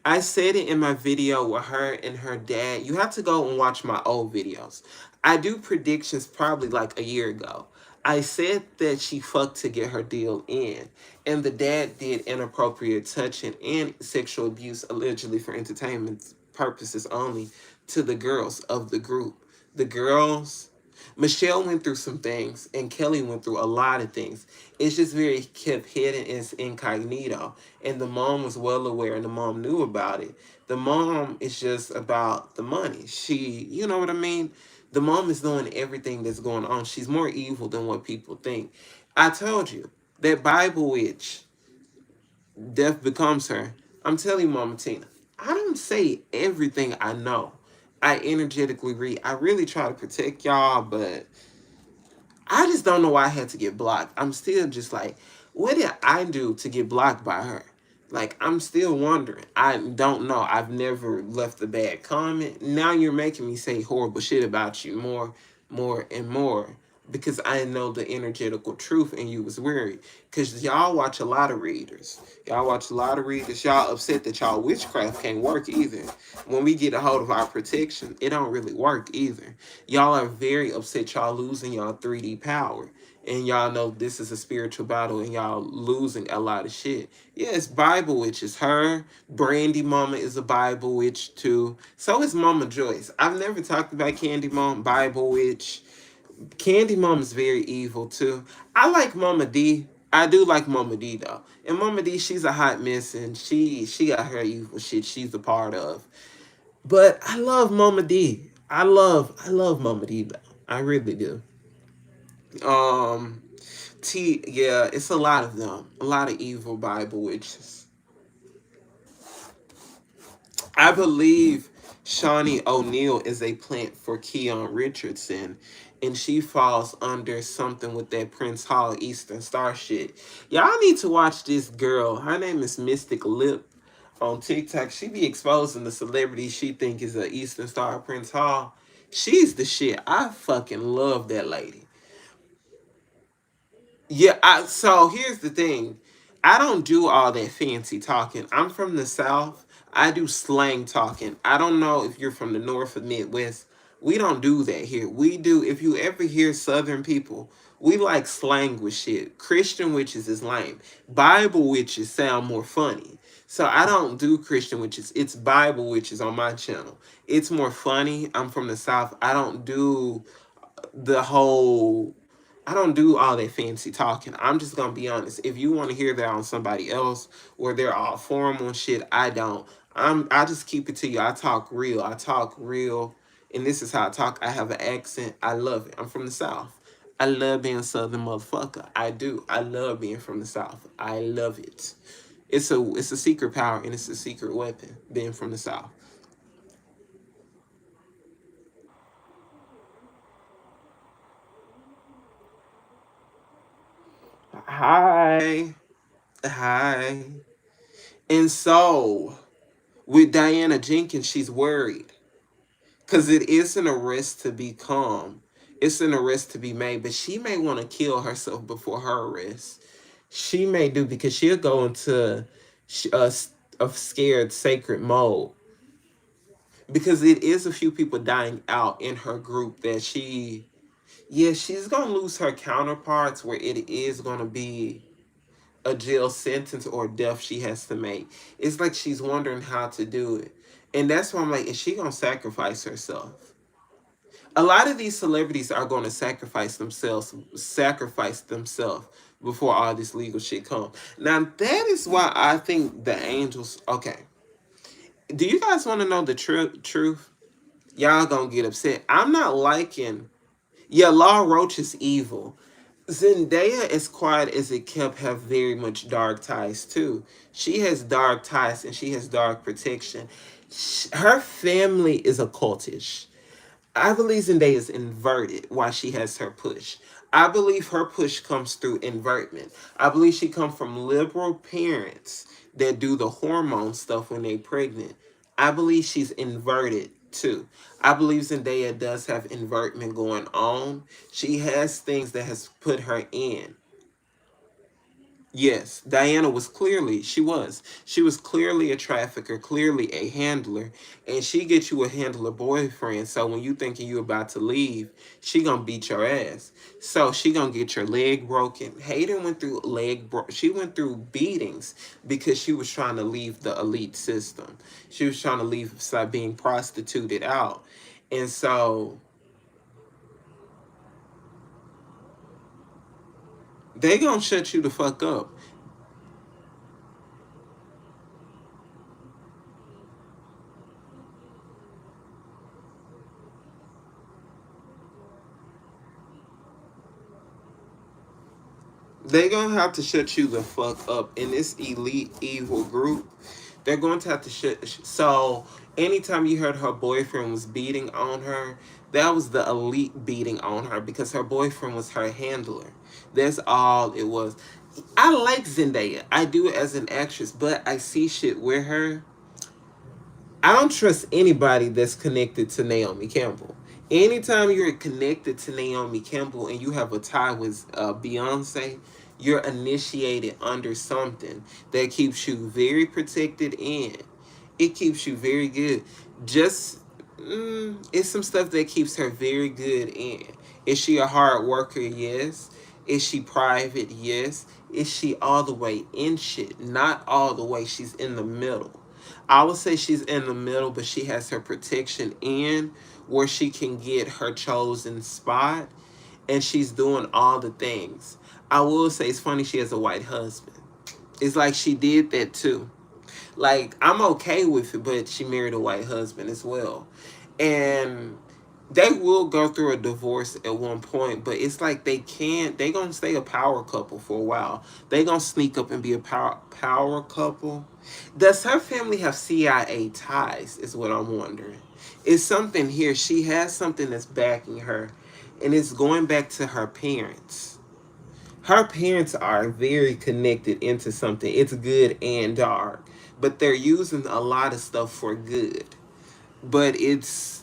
I said it in my video with her and her dad. You have to go and watch my old videos. I do predictions probably like a year ago. I said that she fucked to get her deal in, and the dad did inappropriate touching and sexual abuse allegedly for entertainment purposes only to the girls of the group. The girls, Michelle went through some things, and Kelly went through a lot of things. It's just very kept hidden, and it's incognito, and the mom was well aware, and the mom knew about it. The mom is just about the money. She, you know what I mean? The mom is knowing everything that's going on. She's more evil than what people think. I told you that Bible witch, death becomes her. I'm telling you, Mama Tina, I don't say everything I know. I energetically read. I really try to protect y'all, but I just don't know why I had to get blocked. I'm still just like, what did I do to get blocked by her? Like, I'm still wondering. I don't know. I've never left a bad comment. Now you're making me say horrible shit about you more and more because I know the energetical truth and you was worried. Because y'all watch a lot of readers. Y'all watch a lot of readers. Y'all upset that y'all witchcraft can't work either. When we get a hold of our protection, it don't really work either. Y'all are very upset y'all losing y'all 3D power. And y'all know this is a spiritual battle and y'all losing a lot of shit. Yes, Bible witch is her. Brandy Mama is a Bible witch too. So is Mama Joyce. I've never talked about Candy Mom, Bible witch. Candy Mom is very evil too. I like Mama D. I do like Mama D though. And Mama D, she's a hot mess and she got her evil shit she's a part of. But I love Mama D. I love Mama D though. I really do. Um yeah, it's a lot of them. A lot of evil Bible witches. I believe Shawnee O'Neal is a plant for Keon Richardson, and she falls under something with that Prince Hall Eastern Star shit. Y'all need to watch this girl. Her name is Mystic Lip on TikTok. She be exposing the celebrities she think is a Eastern Star Prince Hall. She's the shit. I fucking love that lady. Yeah, so here's the thing. I don't do all that fancy talking. I'm from the South. I do slang talking. I don't know if you're from the North or Midwest. We don't do that here. We do, if you ever hear Southern people, we like slang with shit. Christian witches is lame. Bible witches sound more funny. So I don't do Christian witches. It's Bible witches on my channel. It's more funny. I'm from the South. I don't do the whole I don't do all that fancy talking. I'm just gonna be honest. If you want to hear that on somebody else where they're all formal and shit, I don't. I just keep it to you. I talk real. I talk real, and this is how I talk. I have an accent. I love it. I'm from the South. I love being a Southern motherfucker. I do. I love being from the South. I love it. It's a secret power and it's a secret weapon. Being from the South. Hi, hi. And so with Diana Jenkins, she's worried because it is an arrest to be calm. It's an arrest to be made, but she may want to kill herself before her arrest. She may do because she'll go into a scared sacred mode because it is a few people dying out in her group that yeah, she's gonna lose her counterparts where it is gonna be a jail sentence or death she has to make. It's like she's wondering how to do it. And that's why I'm like, is she gonna sacrifice herself? A lot of these celebrities are gonna sacrifice themselves before all this legal shit comes. Now that is why I think the angels okay. Do you guys want to know the truth? Y'all gonna get upset. I'm not liking yeah, Law Roach is evil. Zendaya, as quiet as it kept, have very much dark ties too. She has dark ties and she has dark protection. Her family is occultish. I believe Zendaya is inverted while she has her push. I believe her push comes through invertment. I believe she comes from liberal parents that do the hormone stuff when they pregnant. I believe she's inverted too. I believe Zendaya does have invertment going on. She has things that has put her in. Yes, Diana was clearly, she was clearly a trafficker, clearly a handler, and she gets you a handler boyfriend. So when you thinking you about to leave, she gonna beat your ass. So she gonna get your leg broken. Hayden went through she went through beatings because she was trying to leave the elite system. She was trying to leave being prostituted out, and so they gonna shut you the fuck up. They gonna have to shut you the fuck up in this elite evil group. They're going to have to shut. So anytime you heard her boyfriend was beating on her, that was the elite beating on her because her boyfriend was her handler. That's all it was. I like Zendaya. I do as an actress, but I see shit with her. I don't trust anybody that's connected to Naomi Campbell. Anytime you're connected to Naomi Campbell and you have a tie with Beyonce, you're initiated under something that keeps you very protected in. It keeps you very good. Just it's some stuff that keeps her very good in. Is she a hard worker? Yes. Is she private? Yes. Is she all the way in shit? Not all the way. She's in the middle. I would say she's in the middle, but she has her protection in where she can get her chosen spot and she's doing all the things. I will say it's funny she has a white husband. It's like she did that too. Like I'm okay with it, but she married a white husband as well. And they will go through a divorce at one point, but it's like they gonna stay a power couple for a while. They gonna sneak up and be a power couple. Does her family have CIA ties is what I'm wondering. Is something here, she has something that's backing her and it's going back to her parents. Her parents are very connected into something. It's good and dark, but they're using a lot of stuff for good. But it's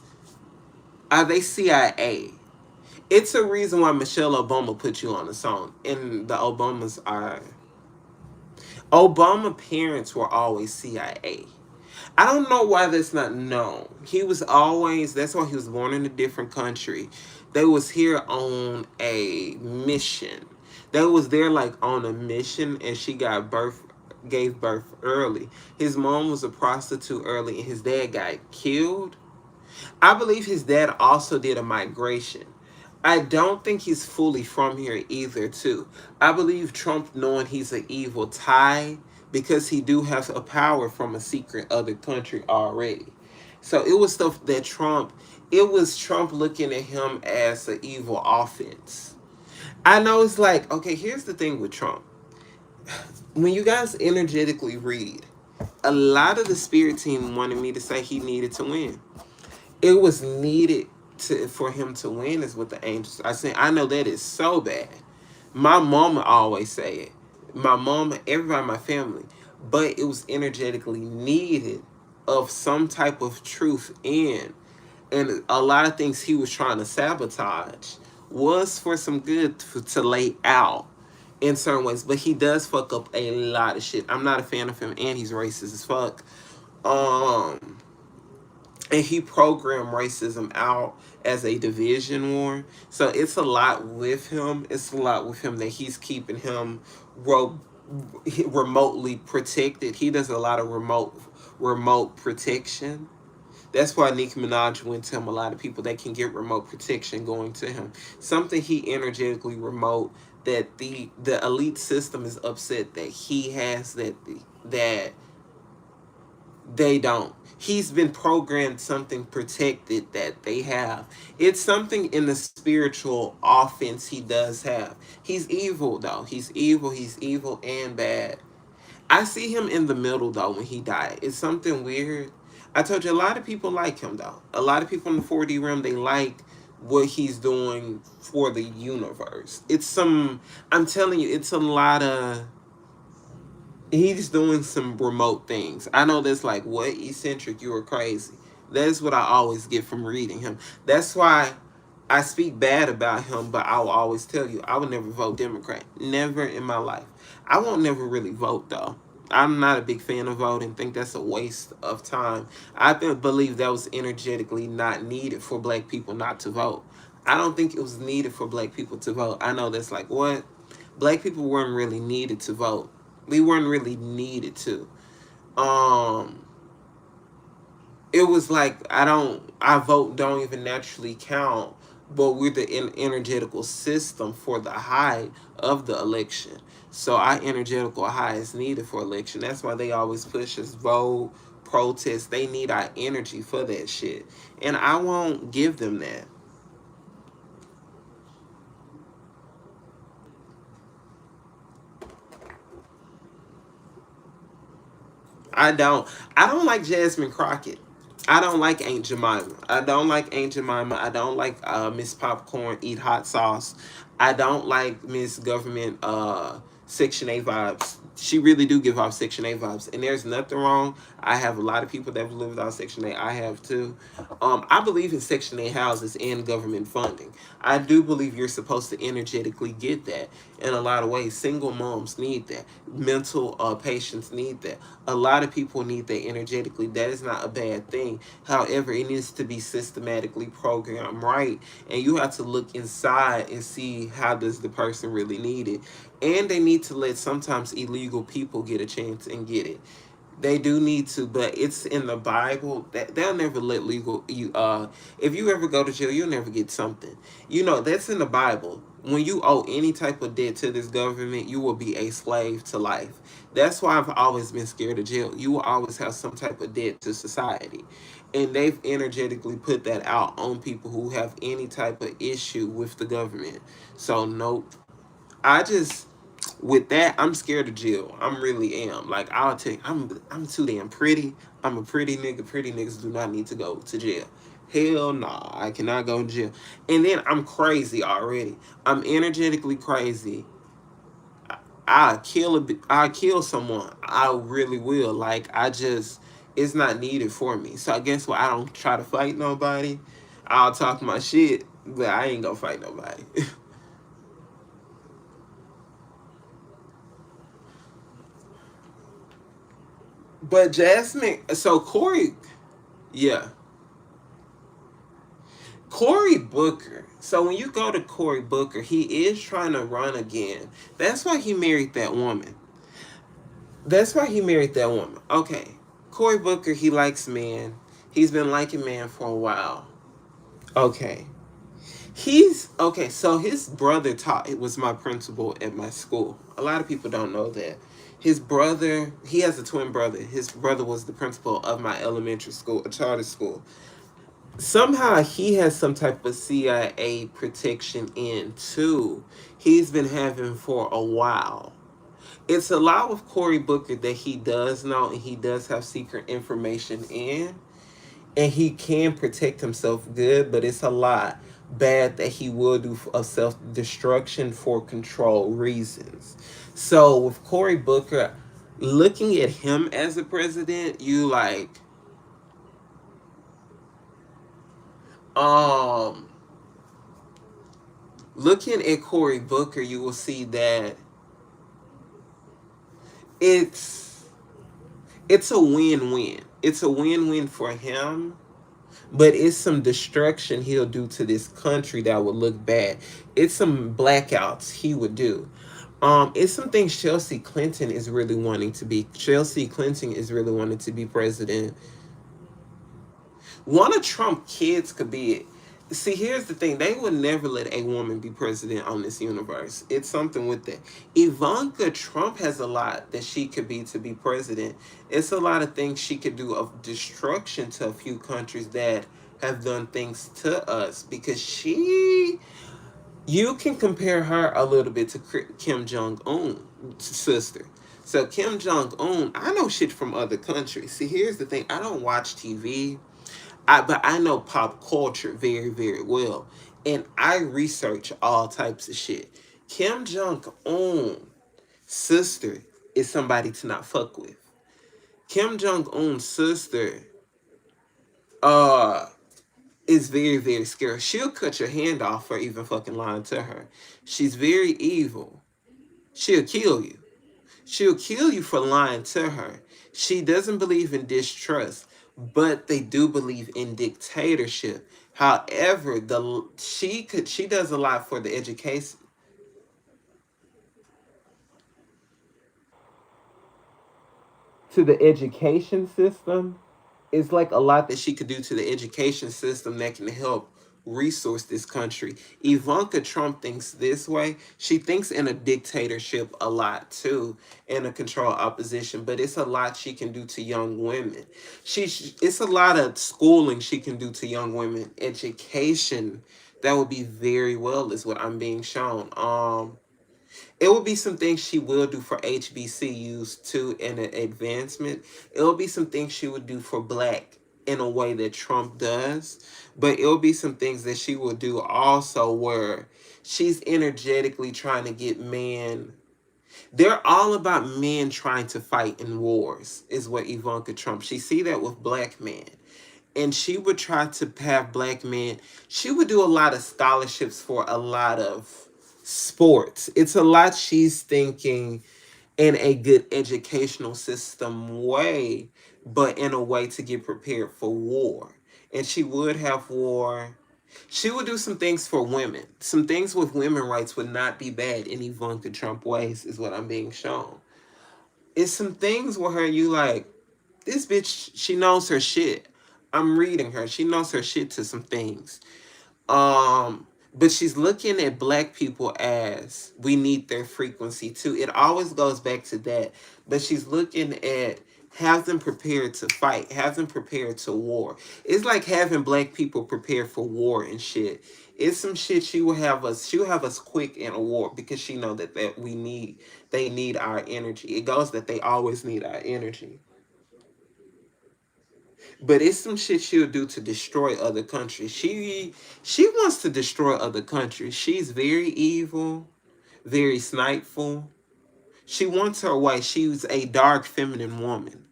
are they CIA? It's a reason why Michelle Obama put you on the song. And the Obamas are Obama parents were always CIA. I don't know why that's not known. He was always that's why he was born in a different country. They was here on a mission. They was there like on a mission and she gave birth early. His mom was a prostitute early and his dad got killed. I believe his dad also did a migration. I don't think he's fully from here either, too. I believe Trump knowing he's an evil tie because he do have a power from a secret other country already. So it was stuff that it was Trump looking at him as an evil offense. I know it's like, okay, here's the thing with Trump. When you guys energetically read, a lot of the spirit team wanted me to say he needed to win. It was needed for him to win is what the angels I said. I know that is so bad. My mama always say it. My mama, everybody in my family. But it was energetically needed of some type of truth in. And a lot of things he was trying to sabotage was for some good to lay out in certain ways. But he does fuck up a lot of shit. I'm not a fan of him, and he's racist as fuck. Um and he programmed racism out as a division war. So it's a lot with him. It's a lot with him that he's keeping him remotely protected. He does a lot of remote protection. That's why Nicki Minaj went to him. A lot of people that can get remote protection going to him. Something he energetically remote that the elite system is upset that he has that they don't. He's been programmed something protected that they have. It's something in the spiritual offense he does have. He's evil though. He's evil. He's evil and bad. I see him in the middle though when he died. It's something weird. I told you a lot of people like him though. A lot of people in the 4D realm they like what he's doing for the universe. I'm telling you, it's a lot of he's doing some remote things. I know that's like, what, eccentric, you were crazy. That's what I always get from reading him. That's why I speak bad about him, but I will always tell you, I would never vote Democrat. Never in my life. I won't never really vote, though. I'm not a big fan of voting. Think that's a waste of time. Believe that was energetically not needed for black people not to vote. I don't think it was needed for black people to vote. I know that's like, what? Black people weren't really needed to vote. We weren't really needed to. Um, it was like I vote don't even naturally count, but we're the energetical system for the high of the election. So our energetical high is needed for election. That's why they always push us vote, protest. They need our energy for that shit, and I won't give them that. I don't. I don't like Jasmine Crockett. I don't like Aunt Jemima. I don't like Aunt Jemima. I don't like Miss Popcorn Eat Hot Sauce. I don't like Miss Government Section 8 vibes. She really do give off Section 8 vibes. And there's nothing wrong. I have a lot of people that live without Section 8. I have too. I believe in Section 8 houses and government funding. I do believe you're supposed to energetically get that in a lot of ways. Single moms need that. Mental patients need that. A lot of people need that energetically. That is not a bad thing. However, it needs to be systematically programmed right. And you have to look inside and see how does the person really need it. And they need to let sometimes illegal people get a chance and get it. They do need to, but it's in the Bible that they'll never let legal you. If you ever go to jail, you'll never get something. You know that's in the Bible. When you owe any type of debt to this government, you will be a slave to life. That's why I've always been scared of jail. You will always have some type of debt to society, and they've energetically put that out on people who have any type of issue with the government. So nope. I just with that, I'm scared of jail. I'm really am. Like I'll take I'm too damn pretty. I'm a pretty nigga. Pretty niggas do not need to go to jail. Hell nah, I cannot go to jail. And then I'm crazy already. I'm energetically crazy. I kill someone. I really will. Like it's not needed for me. So I guess what I don't try to fight nobody. I'll talk my shit, but I ain't gonna fight nobody. But Jasmine, so Corey, yeah, Cory Booker. So when you go to Cory Booker, he is trying to run again. That's why he married that woman. That's why he married that woman. Okay, Cory Booker, he likes men. He's been liking men for a while. Okay, He's okay. So his brother taught. It was my principal at my school. A lot of people don't know that. His brother, he has a twin brother. His brother was the principal of my elementary school, a charter school. Somehow he has some type of CIA protection in too. He's been having for a while. It's a lot with Cory Booker that he does know and he does have secret information in, and he can protect himself good, but it's a lot bad that he will do of self destruction for control reasons. So with Cory Booker, looking at him as a president, you like um looking at Cory Booker, you will see that it's it's a win-win. It's a win-win for him, but it's some destruction he'll do to this country that would look bad. It's some blackouts he would do. It's some things Chelsea Clinton is really wanting to be. Chelsea Clinton is really wanting to be president. One of Trump kids could be it. See, here's the thing. They would never let a woman be president on this universe. It's something with that. Ivanka Trump has a lot that she could be to be president. It's a lot of things she could do of destruction to a few countries that have done things to us because she you can compare her a little bit to Kim Jong Un sister. So Kim Jong Un, I know shit from other countries. See, here's the thing. I don't watch TV. But I know pop culture very, very well. And I research all types of shit. Kim Jong Un sister is somebody to not fuck with. Kim Jong Un's sister uh is very, very scary. She'll cut your hand off for even fucking lying to her. She's very evil. She'll kill you. She'll kill you for lying to her. She doesn't believe in distrust, but they do believe in dictatorship. However, she does a lot for the education to the education system. It's like a lot that she could do to the education system that can help resource this country. Ivanka Trump thinks this way. She thinks in a dictatorship a lot too, in a control opposition, but it's a lot she can do to young women. It's a lot of schooling she can do to young women. Education that would be very well is what I'm being shown. It will be some things she will do for HBCUs too in an advancement. It will be some things she would do for black in a way that Trump does. But it will be some things that she will do also where she's energetically trying to get men. They're all about men trying to fight in wars, is what Ivanka Trump. She see that with black men. And she would try to have black men. She would do a lot of scholarships for a lot of sports. It's a lot she's thinking in a good educational system way, but in a way to get prepared for war. And she would have war. She would do some things for women. Some things with women rights would not be bad in Ivanka Trump ways, is what I'm being shown. It's some things with her you like, this bitch, she knows her shit. I'm reading her. She knows her shit to some things. But she's looking at black people as we need their frequency too. It always goes back to that. But she's looking at have them prepared to fight, have them prepared to war. It's like having black people prepared for war and shit. It's some shit she will have us quick in a war because she know that they need our energy. It goes that they always need our energy. But it's some shit she'll do to destroy other countries. She wants to destroy other countries. She's very evil, very snipeful. She wants her way. She's a dark feminine woman.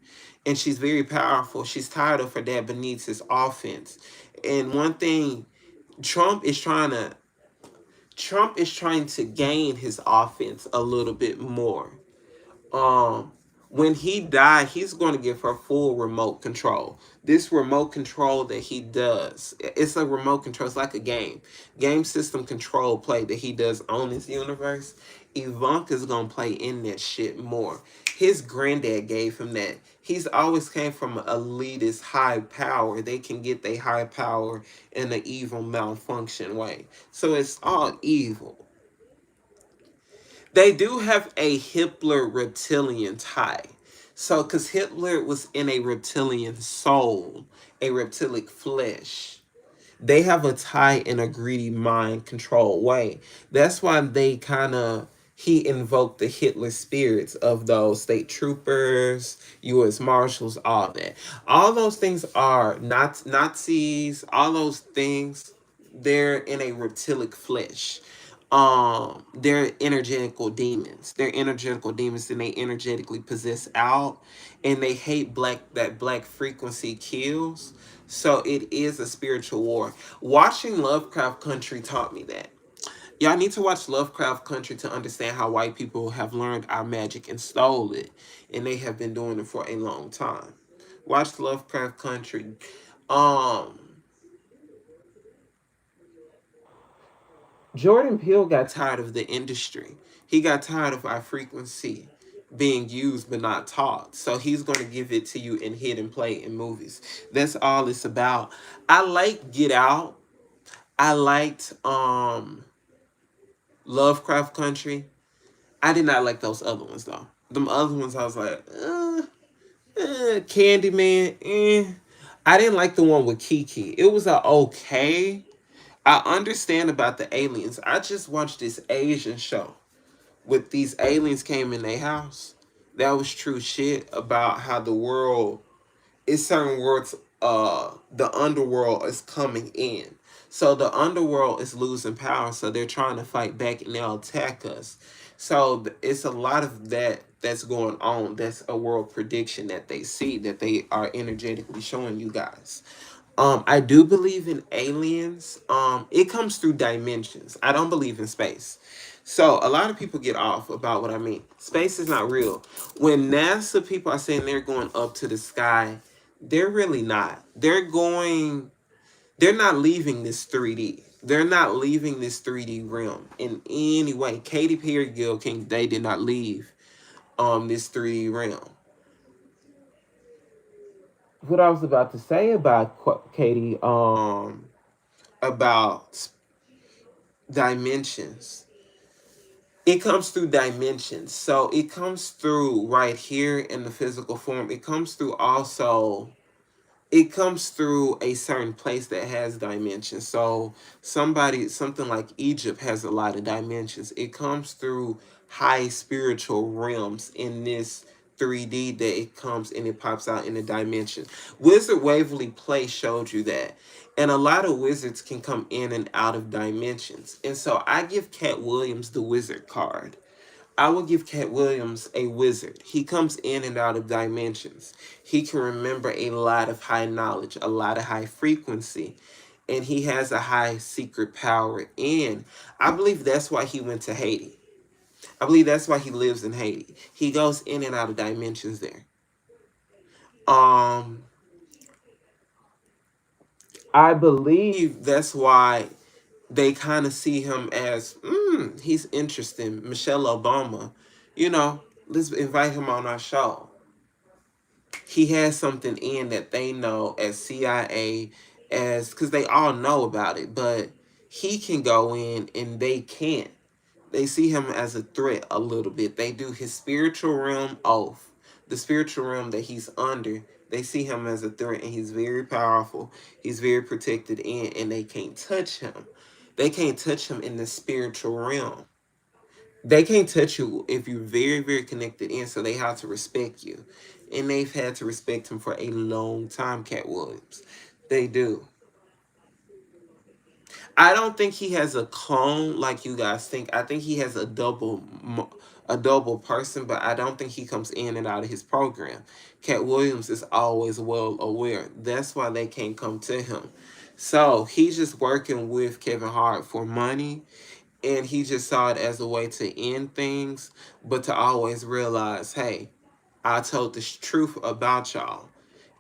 And she's very powerful. She's tired of her dad beneath his offense. And one thing Trump is trying to Trump is trying to gain his offense a little bit more. um when he died, he's going to give her full remote control. This remote control that he does, it's a remote control. It's like a game system control play that he does on this universe. Ivanka's gonna play in that shit more. His granddad gave him that. He's always came from an elitist high power. They can get their high power in an evil malfunction way. So it's all evil. They do have a Hitler reptilian tie. So, because Hitler was in a reptilian soul, a reptilic flesh, they have a tie in a greedy mind controlled way. That's why they kind of he invoked the Hitler spirits of those state troopers, U.S. Marshals, all that. All those things are not Nazis. All those things, they're in a reptilic flesh. They're energetical demons. They're energetical demons, and they energetically possess out, and they hate black frequency kills. So it is a spiritual war. Watching Lovecraft Country taught me that. Y'all need to watch Lovecraft Country to understand how white people have learned our magic and stole it, and they have been doing it for a long time. Watch Lovecraft Country. Um, Jordan Peele got tired of the industry. He got tired of our frequency being used but not taught. So he's going to give it to you in hidden play in movies. That's all it's about. I like Get Out. I liked Lovecraft Country. I did not like those other ones though. Them other ones I was like, Candyman, I didn't like the one with Kiki. It was a okay. I understand about the aliens. I just watched this Asian show with these aliens came in their house. That was true shit about how the world is certain words the underworld is coming in. So the underworld is losing power, so they're trying to fight back and they'll attack us. So it's a lot of that that's going on. That's a world prediction that they see that they are energetically showing you guys. I do believe in aliens. It comes through dimensions. I don't believe in space. So a lot of people get off about what I mean. Space is not real. When NASA people are saying they're going up to the sky, they're really not. They're not leaving this 3D. They're not leaving this 3D realm in any way. Katy Perry, Gil King, they did not leave this 3D realm. What I was about to say about Katie, about dimensions. It comes through dimensions. So it comes through right here in the physical form. It comes through also, it comes through a certain place that has dimensions. So something like Egypt has a lot of dimensions. It comes through high spiritual realms in this 3D that it comes and it pops out in a dimension. Wizard Waverly Place showed you that. And a lot of wizards can come in and out of dimensions. And so I give Cat Williams the wizard card. I would give Cat Williams a wizard. He comes in and out of dimensions. He can remember a lot of high knowledge, a lot of high frequency, and he has a high secret power. And I believe that's why he went to Haiti. I believe that's why he lives in Haiti. He goes in and out of dimensions there. Um, I believe that's why they kind of see him as, he's interesting. Michelle Obama, let's invite him on our show. He has something in that they know as CIA, as because they all know about it, but he can go in and they can't. They see him as a threat a little bit. They do his spiritual realm off, the spiritual realm that he's under. They see him as a threat, and he's very powerful. He's very protected in, and they can't touch him. They can't touch him in the spiritual realm. They can't touch you if you're very, very connected in, so they have to respect you. And they've had to respect him for a long time, Cat Williams. They do. I don't think he has a clone like you guys think. I think he has a double person, but I don't think he comes in and out of his program. Cat Williams is always well aware. That's why they can't come to him. So he's just working with Kevin Hart for money, and he just saw it as a way to end things, but to always realize, hey, I told the truth about y'all.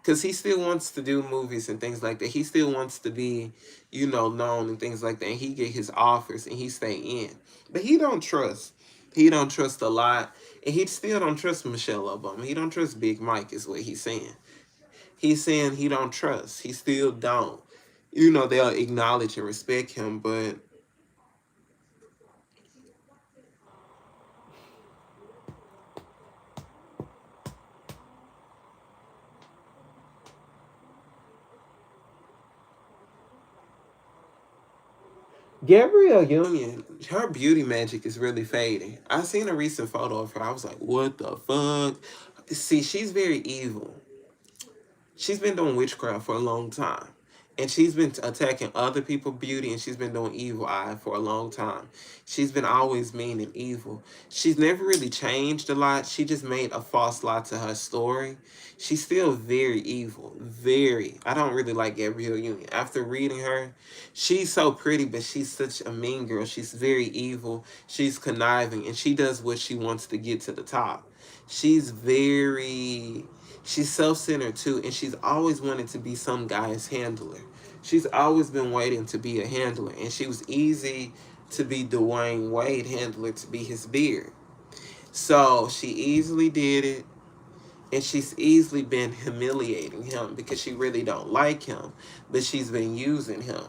Because he still wants to do movies and things like that. He still wants to be, known and things like that. And he get his offers and he stay in. But he don't trust. He don't trust a lot, and he still don't trust Michelle Obama. He don't trust Big Mike, is what he's saying. He's saying he don't trust. He still don't. They'll acknowledge and respect him, but Gabrielle Union, her beauty magic is really fading. I seen a recent photo of her. I was like, what the fuck? See, she's very evil. She's been doing witchcraft for a long time. And she's been attacking other people's beauty, and she's been doing evil eye for a long time. She's been always mean and evil. She's never really changed a lot. She just made a false lie to her story. She's still very evil. Very. I don't really like Gabrielle Union. After reading her, she's so pretty, but she's such a mean girl. She's very evil. She's conniving, and she does what she wants to get to the top. She's very She's self-centered too, and she's always wanted to be some guy's handler. She's always been waiting to be a handler, and she was easy to be Dwayne Wade handler, to be his beard. So she easily did it, and she's easily been humiliating him because she really don't like him, but she's been using him.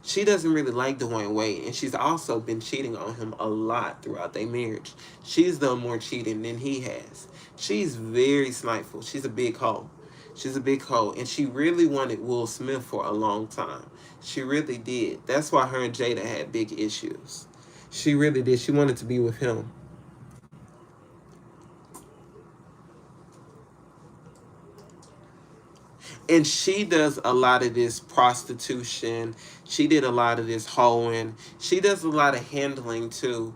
She doesn't really like Dwayne Wade, and she's also been cheating on him a lot throughout their marriage. She's done more cheating than he has. She's very spiteful. She's a big hoe. She's a big hoe, and she really wanted Will Smith for a long time. She really did. That's why her and Jada had big issues. She really did. She wanted to be with him. And she does a lot of this prostitution. She did a lot of this hoeing. She does a lot of handling too.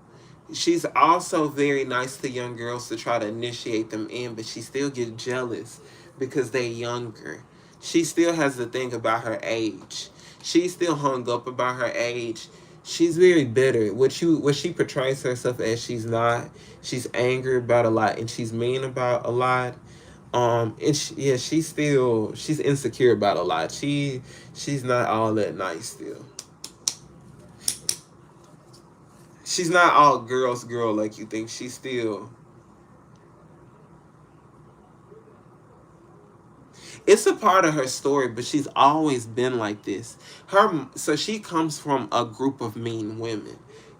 She's also very nice to young girls to try to initiate them in, but she still gets jealous because they're younger. She still has to think about her age. She's still hung up about her age. She's very bitter. What she portrays herself as, she's not. She's angry about a lot, and she's mean about a lot. And yeah, she's insecure about a lot. She's not all that nice still. She's not all girl like you think. She's still. It's a part of her story, but she's always been like this. So she comes from a group of mean women.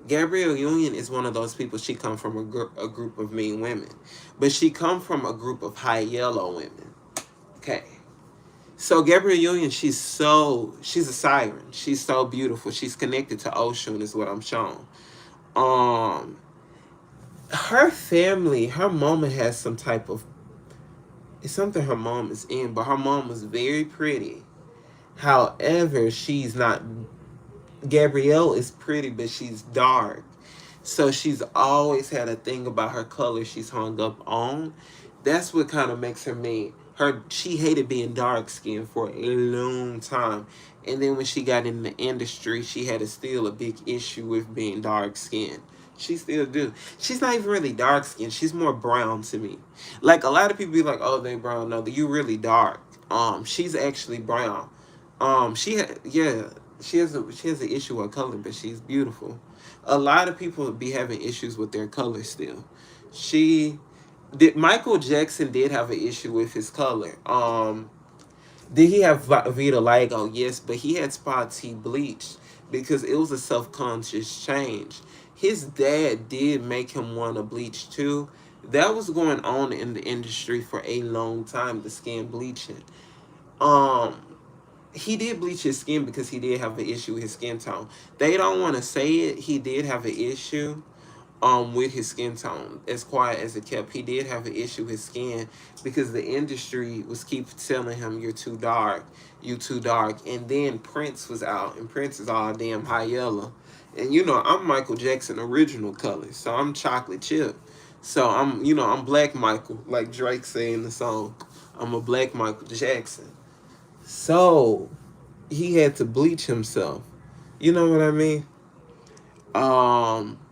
Gabrielle Union is one of those people. She comes from a group of mean women, but she comes from a group of high yellow women. Okay. So Gabrielle Union, she's a siren. She's so beautiful. She's connected to Oshun, is what I'm shown. Um, Her family, her mama has some type of, it's something her mom is in, but her mom was very pretty. However, she's not. Gabrielle is pretty, but she's dark. So she's always had a thing about her color she's hung up on. That's what kind of makes her mean. She hated being dark skinned for a long time. And then when she got in the industry, she had still a big issue with being dark skinned. She still do. She's not even really dark skinned. She's more brown to me. Like a lot of people be like, "Oh, they brown." No, you really dark. She's actually brown. Yeah, she has an issue with color, but she's beautiful. A lot of people be having issues with their color still. She did. Michael Jackson did have an issue with his color. Did he have vitiligo? Yes, but he had spots he bleached because it was a self-conscious change. His dad did make him want to bleach too. That was going on in the industry for a long time, the skin bleaching. Um, he did bleach his skin because he did have an issue with his skin tone. They don't want to say it. He did have an issue with his skin tone. As quiet as it kept, he did have an issue with his skin because the industry was keep telling him, "You're too dark, you too dark." And then Prince was out, and Prince is all damn high yellow. And I'm Michael Jackson original color, so I'm chocolate chip. So I'm Black Michael, like Drake say in the song. I'm a Black Michael Jackson. So he had to bleach himself. You know what I mean?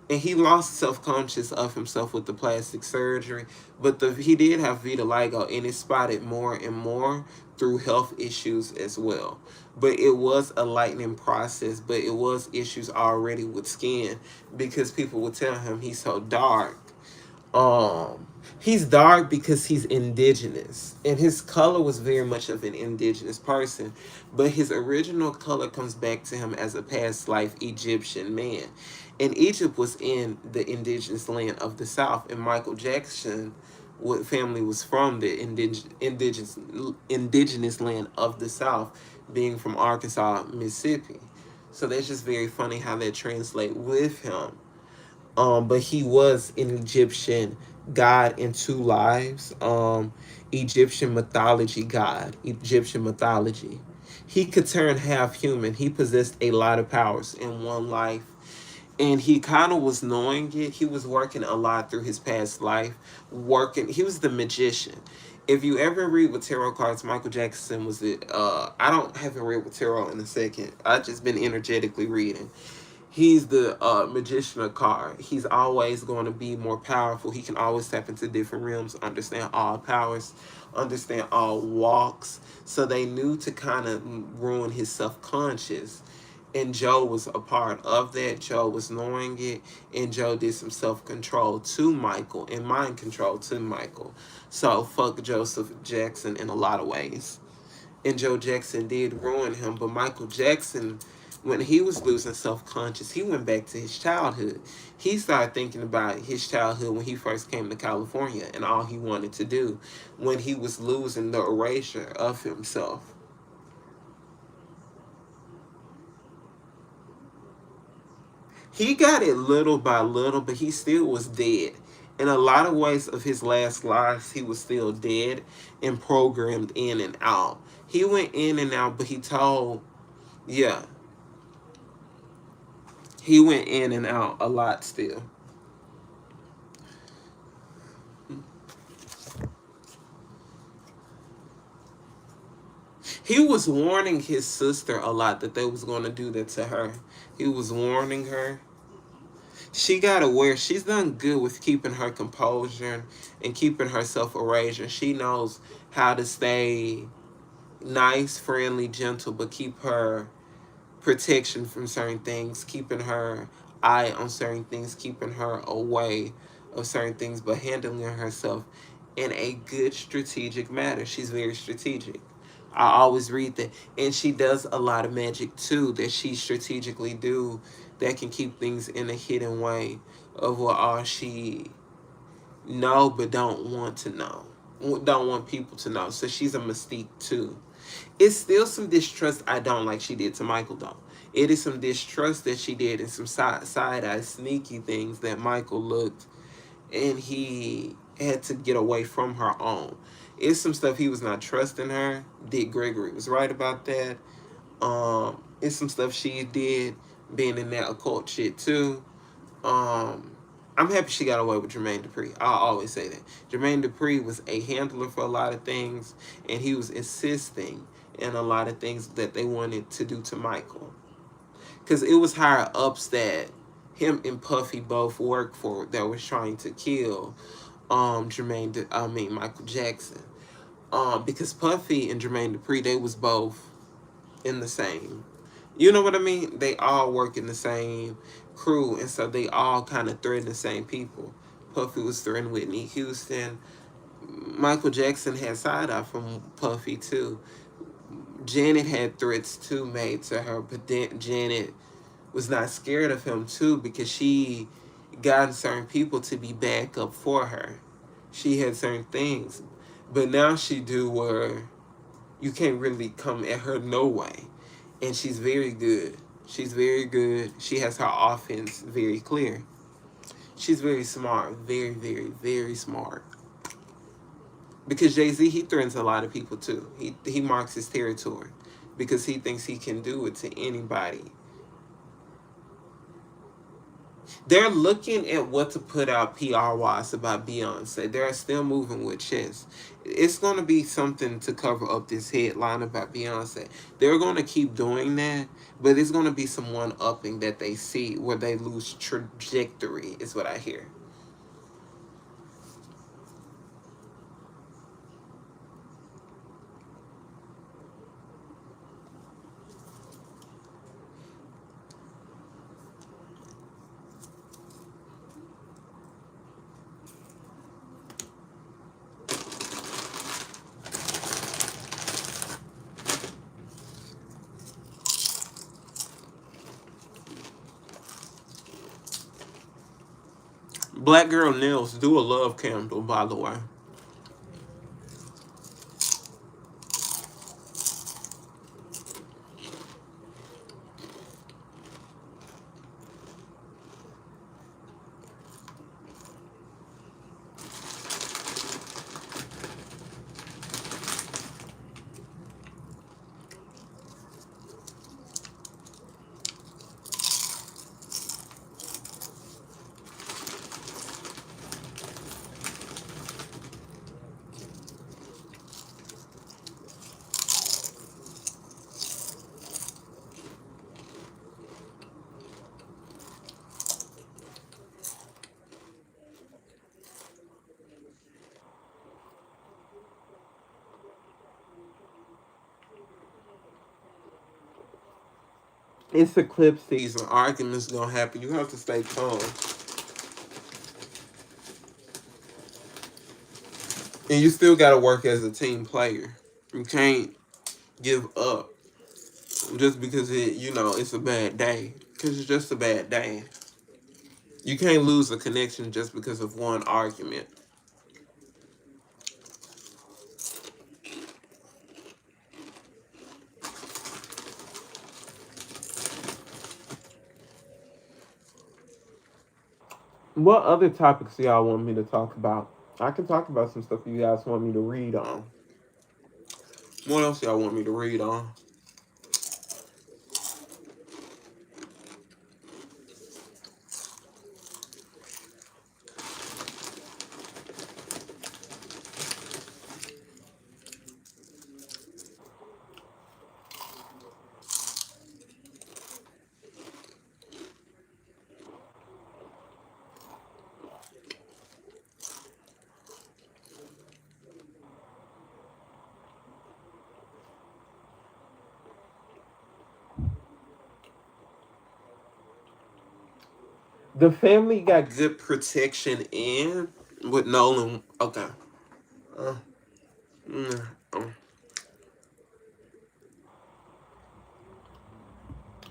and he lost self-conscious of himself with the plastic surgery, but he did have vitiligo, and it spotted more and more through health issues as well. But it was a lightening process, but it was issues already with skin, because people would tell him he's so dark. um he's dark because he's indigenous, and his color was very much of an indigenous person, but his original color comes back to him as a past life Egyptian man, and Egypt was in the indigenous land of the South, and Michael Jackson, what family was from the indigenous land of the South, being from Arkansas, Mississippi. So that's just very funny how that translate with him. But he was an Egyptian god in two lives. Egyptian mythology god, Egyptian mythology. He could turn half human. He possessed a lot of powers in one life. And he kind of was knowing it. He was working a lot through his past life. He was the magician. If you ever read with tarot cards, Michael Jackson was it. I don't haven't read with tarot in a second. I just been energetically reading. He's the magician of card. He's always going to be more powerful. He can always tap into different realms, understand all powers, understand all walks. So they knew to kind of ruin his self-conscious. And Joe was a part of that. Joe was knowing it. And Joe did some self-control to Michael and mind control to Michael. So fuck Joseph Jackson in a lot of ways. And Joe Jackson did ruin him, but Michael Jackson, when he was losing self-conscious, he went back to his childhood. He started thinking about his childhood when he first came to California and all he wanted to do when he was losing the erasure of himself. He got it little by little, but he still was dead. In a lot of ways of his last lives, he was still dead and programmed in and out. He went in and out, but he told, yeah, he went in and out a lot still. He was warning his sister a lot that they was going to do that to her. He was warning her. She got aware. She's done good with keeping her composure and keeping herself erasure. She knows how to stay nice, friendly, gentle, but keep her protection from certain things, keeping her eye on certain things, keeping her away of certain things, but handling herself in a good strategic manner. She's very strategic. I always read that. And she does a lot of magic too that she strategically do that can keep things in a hidden way of what all she know but don't want to know. Don't want people to know. So she's a mystique too. It's still some distrust I don't like she did to Michael though. It is some distrust that she did and some side eye sneaky things that Michael looked and he had to get away from her on. It's some stuff he was not trusting her. Dick Gregory was right about that. It's some stuff she did being in that occult shit too. Um, I'm happy she got away with Jermaine Dupri. I'll always say that. Jermaine Dupri was a handler for a lot of things, and he was assisting in a lot of things that they wanted to do to Michael. Because it was higher ups that him and Puffy both worked for that was trying to kill Michael Jackson. Because Puffy and Jermaine Dupri, they was both in the same. You know what I mean? They all work in the same crew, and so they all kind of threaten the same people. Puffy was threatening Whitney Houston. Michael Jackson had side eye from Puffy too. Janet had threats too made to her, but then Janet was not scared of him too because she got certain people to be back up for her. She had certain things, but now she do where you can't really come at her no way. And she's very good. She's very good. She has her offense very clear. She's very smart. Very, very, very smart. Because Jay-Z, he threatens a lot of people too. He marks his territory because he thinks he can do it to anybody. They're looking at what to put out PR wise about Beyonce. They're still moving with chess. It's going to be something to cover up this headline about Beyonce. They're going to keep doing that, but it's going to be some one upping that they see where they lose trajectory, is what I hear. Black Girl Nails do a love candle, by the way. It's eclipse season. Arguments gonna happen. You have to stay calm. And you still gotta work as a team player. You can't give up just because it's a bad day. Because it's just a bad day. You can't lose a connection just because of one argument. What other topics do y'all want me to talk about? I can talk about some stuff you guys want me to read on. What else y'all want me to read on? The family got good protection in with Nolan. Okay. Uh, mm, uh.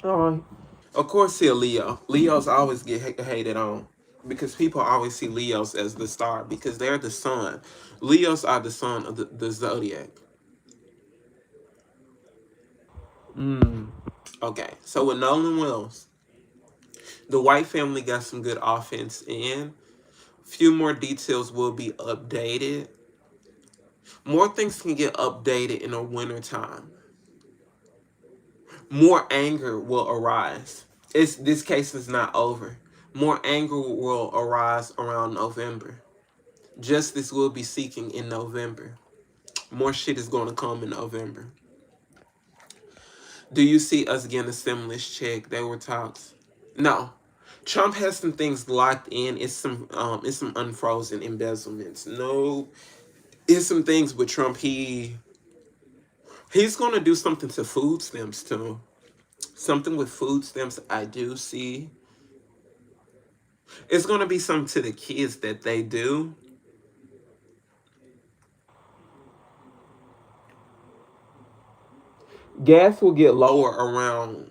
All right. Of course, see a Leo. Leos always get hated on because people always see Leos as the star because they're the sun. Leos are the sun of the zodiac. Mm. Okay, so with Nolan Wells, the white family got some good offense in. Few more details will be updated. More things can get updated in the wintertime. More anger will arise. This case is not over. More anger will arise around November. Justice will be seeking in November. More shit is going to come in November. Do you see us getting a stimulus check? There were talks. No. Trump has some things locked in. It's some unfrozen embezzlements. No, it's some things with Trump. He's gonna do something to food stamps too. Something with food stamps I do see. It's gonna be something to the kids that they do. Gas will get lower around.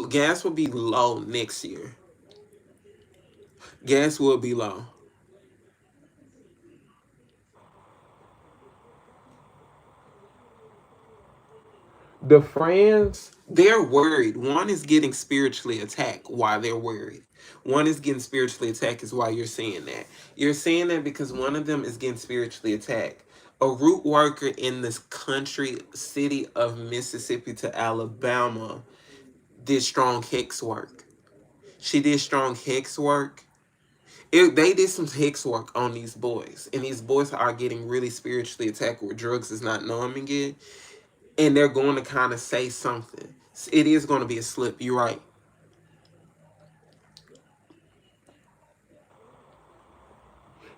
Gas will be low next year. Gas will be low. The friends, they're worried. One is getting spiritually attacked while they're worried. One is getting spiritually attacked is why you're saying that. You're saying that because one of them is getting spiritually attacked. A root worker in this country, city of Mississippi to Alabama, did strong hex work. She did strong hex work. They did some hex work on these boys, and these boys are getting really spiritually attacked where drugs is not numbing it, and they're going to kind of say something. It is going to be a slip. You're right.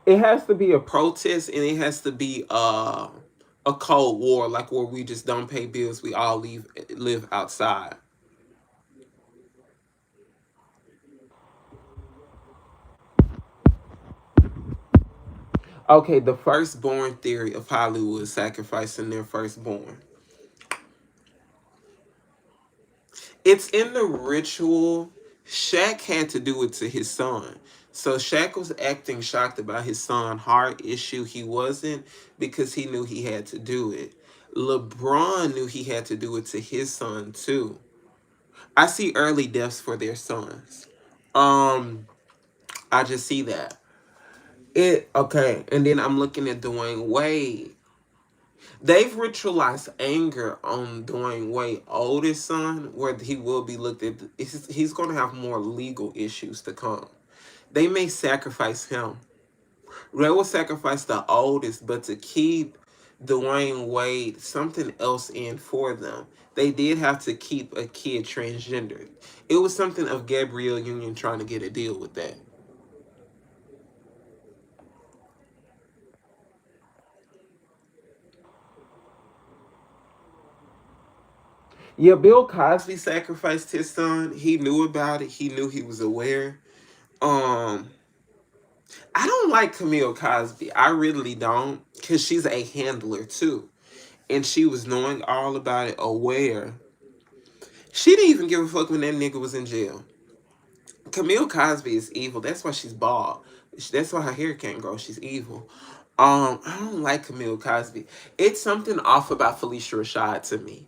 It has to be a protest, and it has to be a cold war, like where we just don't pay bills. We all live outside. Okay, the firstborn theory of Hollywood sacrificing their firstborn. It's in the ritual. Shaq had to do it to his son. So Shaq was acting shocked about his son' heart issue. He wasn't, because he knew he had to do it. LeBron knew he had to do it to his son too. I see early deaths for their sons. Um, I just see that. It okay, and then I'm looking at Dwayne Wade. They've ritualized anger on Dwayne Wade's oldest son, where he will be looked at. He's going to have more legal issues to come. They may sacrifice him. They will sacrifice the oldest, but to keep Dwayne Wade, something else in for them. They did have to keep a kid transgendered. It was something of Gabrielle Union trying to get a deal with that. Yeah, Bill Cosby sacrificed his son. He knew about it. He knew he was aware. Um, I don't like Camille Cosby. I really don't, because she's a handler too. And she was knowing all about it, aware. She didn't even give a fuck when that nigga was in jail. Camille Cosby is evil. That's why she's bald. That's why her hair can't grow. She's evil. I don't like Camille Cosby. It's something off about Felicia Rashad to me.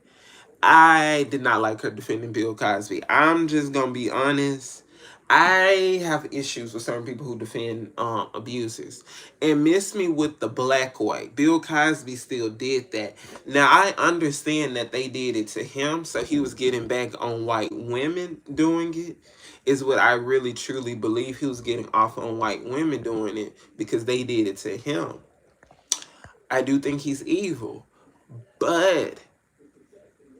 I did not like her defending Bill Cosby. I'm just gonna be honest. I have issues with certain people who defend abusers. And miss me with the black white. Bill Cosby still did that. Now I understand that they did it to him, so he was getting back on white women doing it. Is what I really truly believe. He was getting off on white women doing it because they did it to him. I do think he's evil, but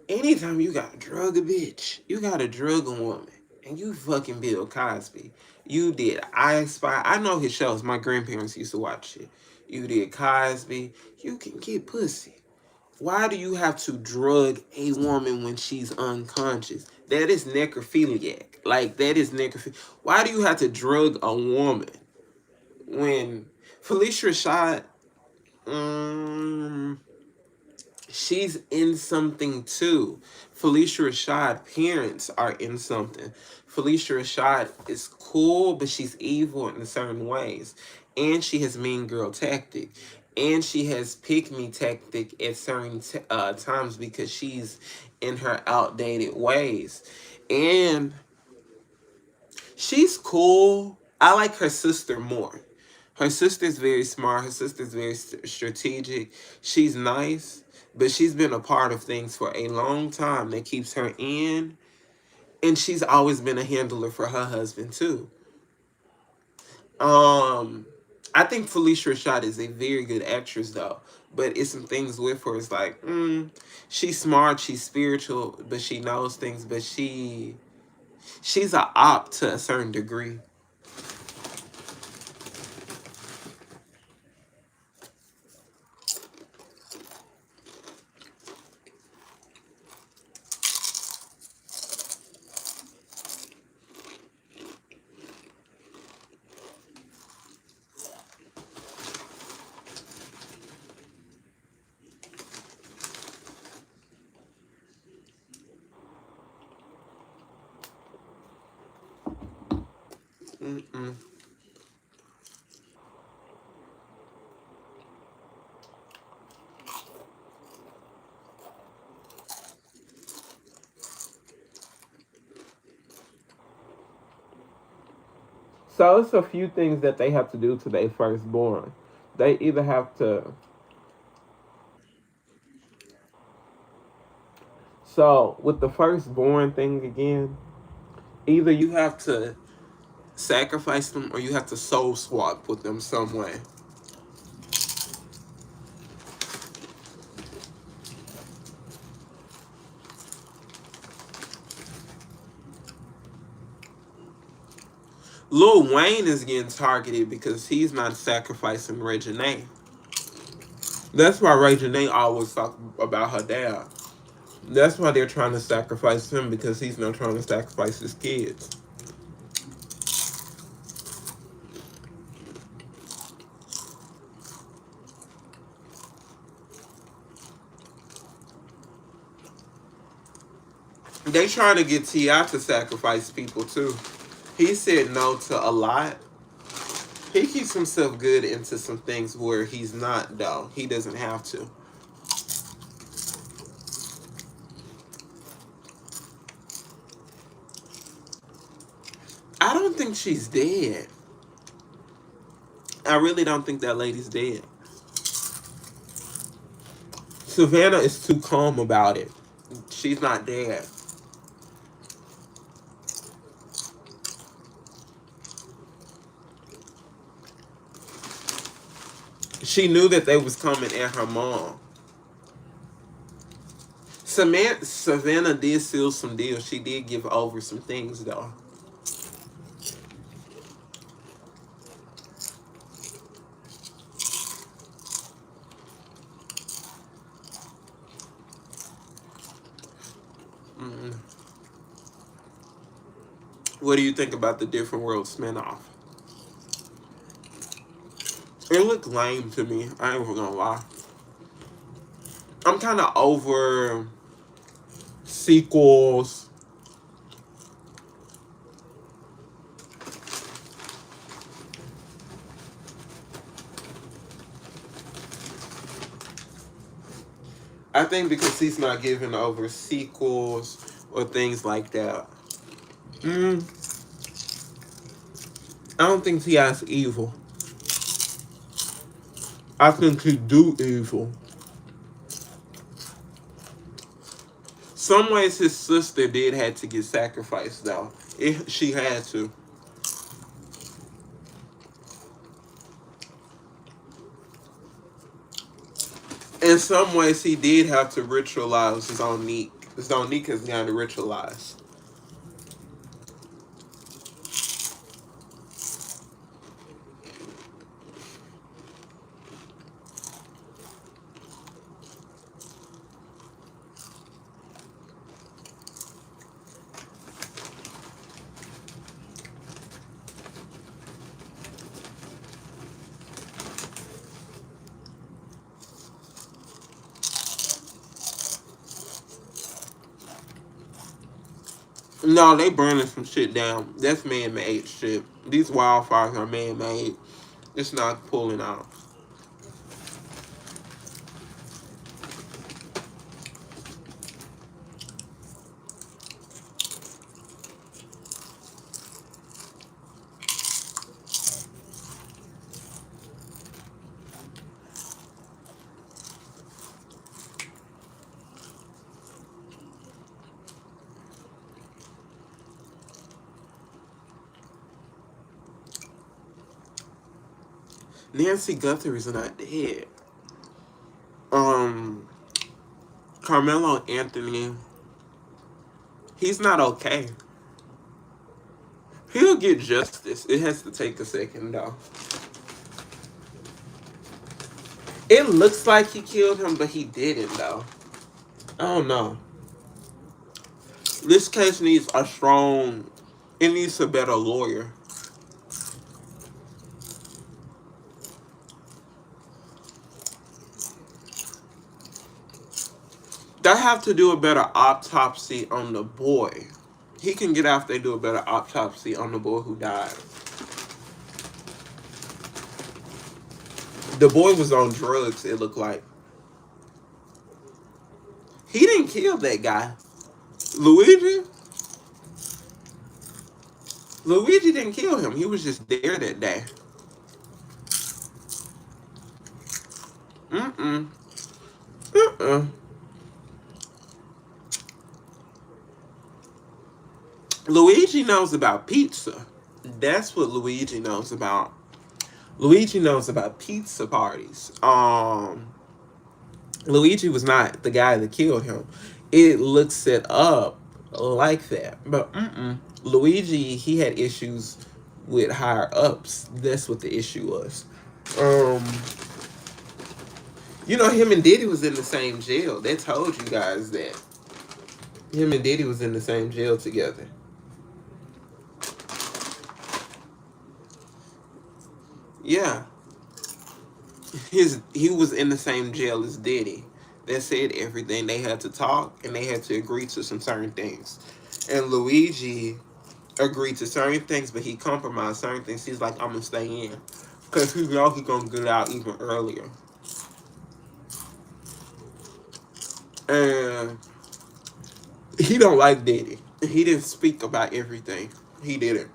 anytime you got to drug a bitch, you got to drug a woman, and you fucking Bill Cosby. You did I Spy. I know his shows. My grandparents used to watch it. You did Cosby. You can get pussy. Why do you have to drug a woman when she's unconscious? That is necrophiliac. Like, that is necrophiliac. Why do you have to drug a woman when Felicia Rashad, um, she's in something too. Felicia Rashad parents are in something. Felicia Rashad is cool, but she's evil in certain ways. And she has mean girl tactic. And she has pick me tactic at certain times because she's in her outdated ways. And she's cool. I like her sister more. Her sister's very smart. Her sister's very strategic. She's nice, but she's been a part of things for a long time that keeps her in. And she's always been a handler for her husband too. Um, I think Felicia Rashad is a very good actress though. But it's some things with her. It's like, she's smart, she's spiritual, but she knows things. But she's a op to a certain degree. Mm-mm. So it's a few things that they have to do to their firstborn. They either have to. So with the firstborn thing again, either you have to sacrifice them or you have to soul swap with them some way. Lil Wayne is getting targeted because he's not sacrificing Reginae. That's why Reginae always talk about her dad. That's why they're trying to sacrifice him, because he's not trying to sacrifice his kids. They trying to get T.I. to sacrifice people too. He said no to a lot. He keeps himself good into some things where he's not, though. He doesn't have to. I don't think she's dead. I really don't think that lady's dead. Savannah is too calm about it. She's not dead. She knew that they was coming at her mom. Savannah did seal some deals. She did give over some things, though. Mm. What do you think about the Different World spinoff? It looked lame to me. I ain't even gonna lie. I'm kind of over sequels. I think because he's not giving over sequels or things like that. Mm, I don't think he has evil. I think he do evil. Some ways his sister did had to get sacrificed, though. She had to. In some ways, he did have to ritualize his own Neek. His own Neek has got to ritualize. No, they burning some shit down. That's man-made shit. These wildfires are man-made. It's not pulling out. Nancy Guthrie's not dead. Um, Carmelo Anthony, he's not okay. He'll get justice. It has to take a second, though. It looks like he killed him, but he didn't, though. I don't know. This case needs a strong. It needs a better lawyer. They have to do a better autopsy on the boy. He can get out if they do a better autopsy on the boy who died. The boy was on drugs, it looked like. He didn't kill that guy. Luigi? Luigi didn't kill him. He was just there that day. Mm-mm. Uh-uh. Luigi knows about pizza. That's what Luigi knows about. Luigi knows about pizza parties. Luigi was not the guy that killed him. It looks it up like that, but Luigi, he had issues with higher ups. That's what the issue was. Um, him and Diddy was in the same jail. They told you guys that him and Diddy was in the same jail together. Yeah, he was in the same jail as Diddy. They said everything. They had to talk and they had to agree to some certain things. And Luigi agreed to certain things, but he compromised certain things. He's like, I'm gonna stay in because he know he's gonna get out even earlier. And he don't like Diddy. He didn't speak about everything. He didn't.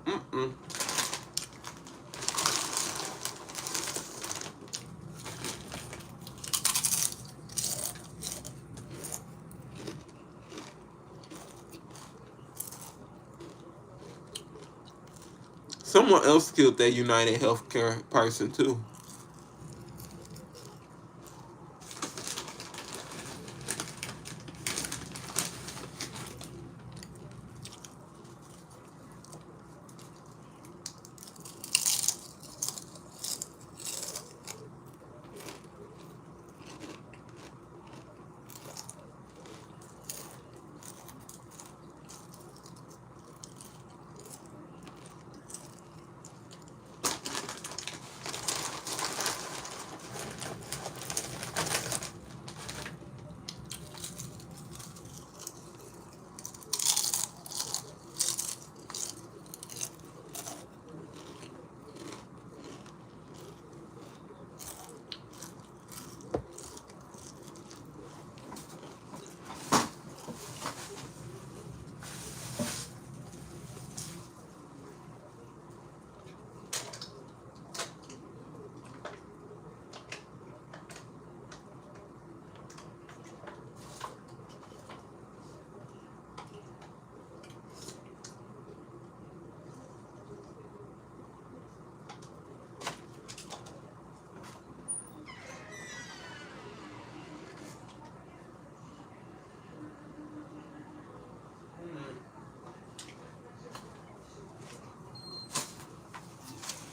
Mm-mm. Someone else killed that United Healthcare person too.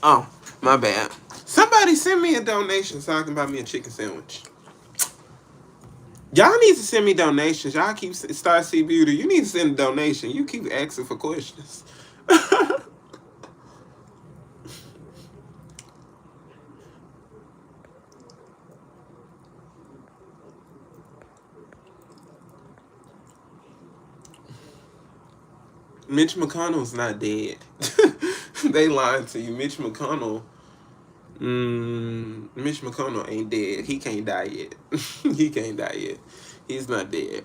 Oh, my bad. Somebody send me a donation so I can buy me a chicken sandwich. Y'all need to send me donations. Y'all keep Star C Beauty. You need to send a donation. You keep asking for questions. Mitch McConnell's not dead. They lied to you. Mitch McConnell ain't dead. He can't die yet. He can't die yet. He's not dead.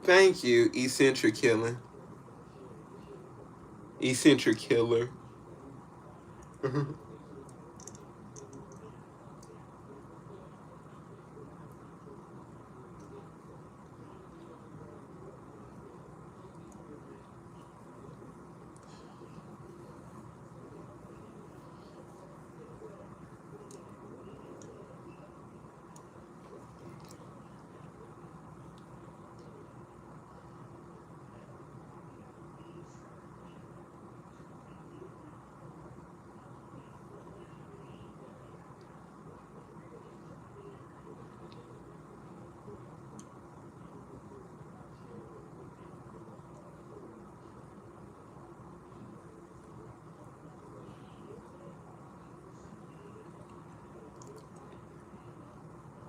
Thank you, eccentric killing. Eccentric killer.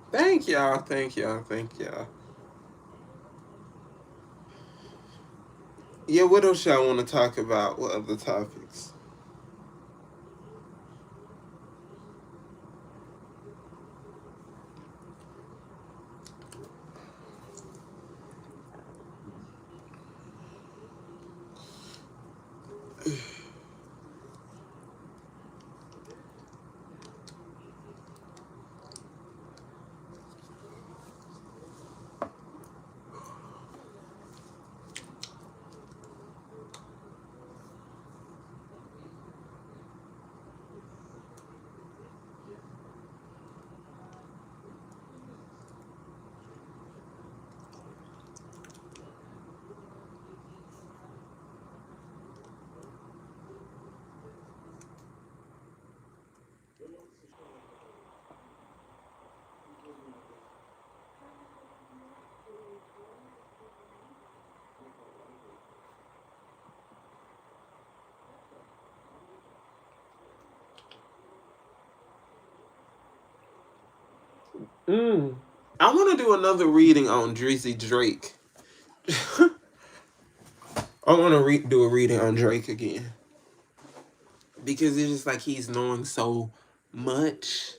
Thank y'all. Thank y'all. Thank y'all. Yeah, what else y'all want to talk about? What other topics? Mm. I want to do another reading on Drizzy Drake. I want to do a reading on Drake again because it's just like he's knowing so much.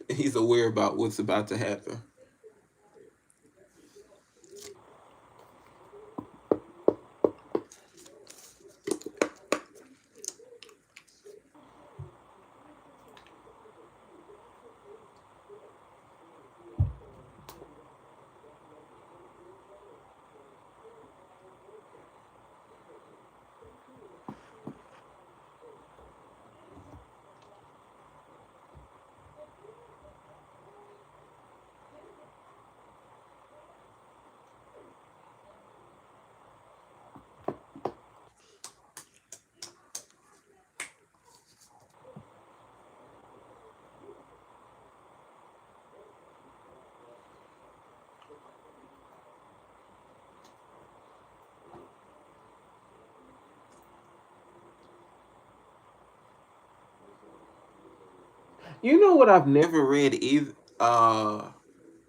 He's aware about what's about to happen. You know what I've never read either.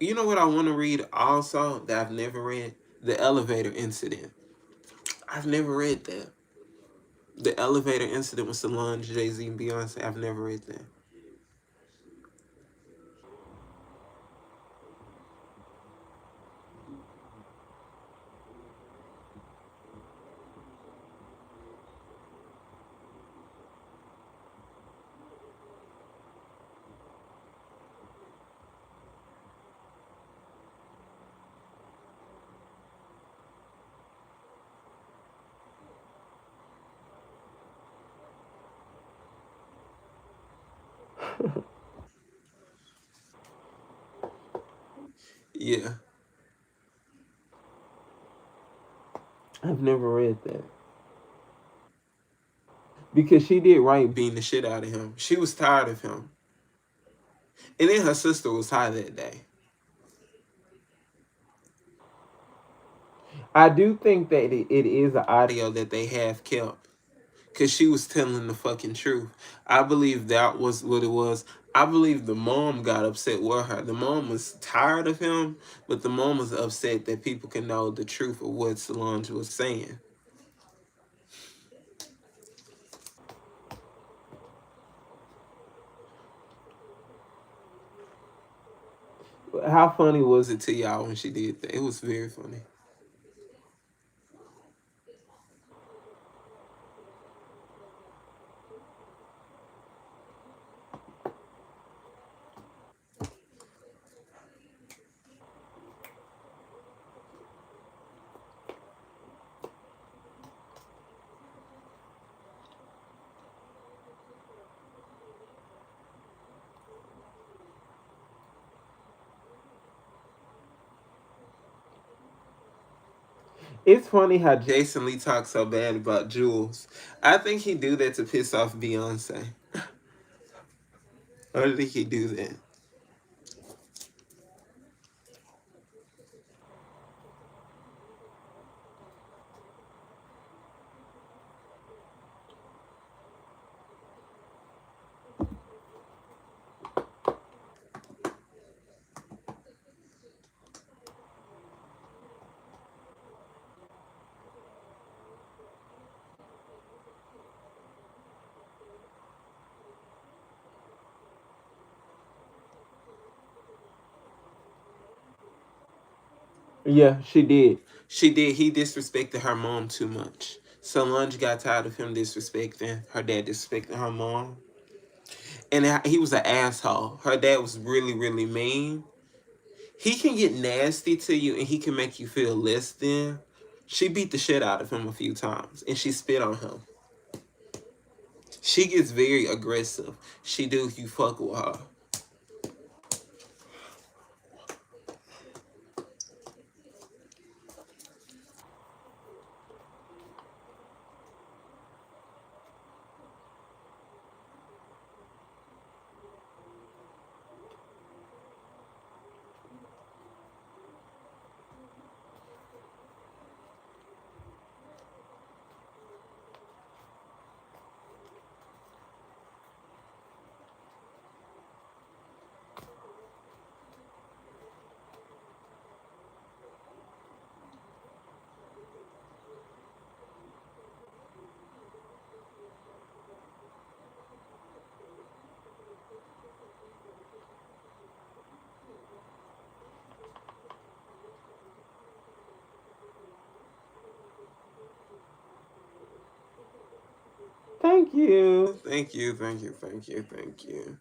You know what I want to read also that I've never read? The elevator incident. I've never read that. The elevator incident with Solange, Jay Z, and Beyonce. I've never read that. Yeah, I've never read that because she did right beating the shit out of him. She was tired of him, and then her sister was high that day. I do think that it is an audio that they have kept because she was telling the fucking truth. I believe that was what it was. I believe the mom got upset with her. The mom was tired of him, but the mom was upset that people can know the truth of what Solange was saying. How funny was it to y'all when she did that? It was very funny. It's funny how Jason Lee talks so bad about Jules. I think he do that to piss off Beyonce. I think he do that. Yeah, she did. She did. He disrespected her mom too much. Solange got tired of him disrespecting her dad, disrespecting her mom, and he was an asshole. Her dad was really, really mean. He can get nasty to you, and he can make you feel less than. She beat the shit out of him a few times, and she spit on him. She gets very aggressive. She do if you fuck with her. Thank you. Thank you. Thank you. Thank you. Thank you.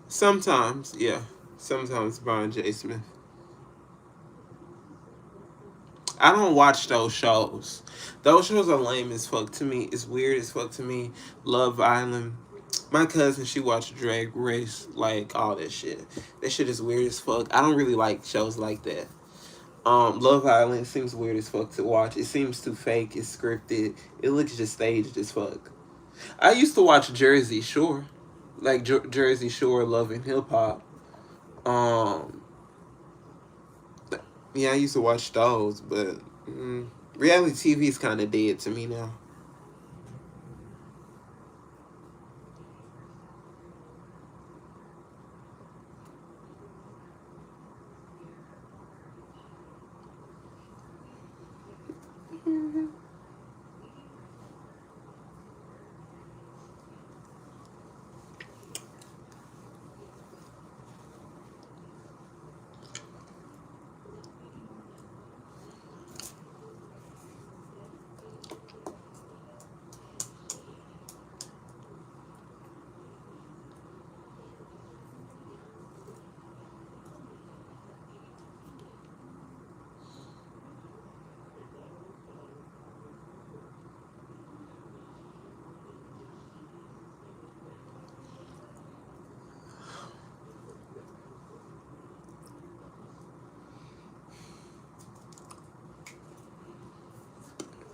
Sometimes, yeah. Sometimes Brian J. Smith. I don't watch those shows. Those shows are lame as fuck to me. It's weird as fuck to me. Love Island. My cousin, she watched Drag Race, like all that shit. That shit is weird as fuck. I don't really like shows like that. Love Island seems weird as fuck to watch. It seems too fake. It's scripted. It looks just staged as fuck. I used to watch Jersey Shore, like Jersey Shore, Love and Hip Hop. Um, yeah, I used to watch those, but reality TV is kind of dead to me now.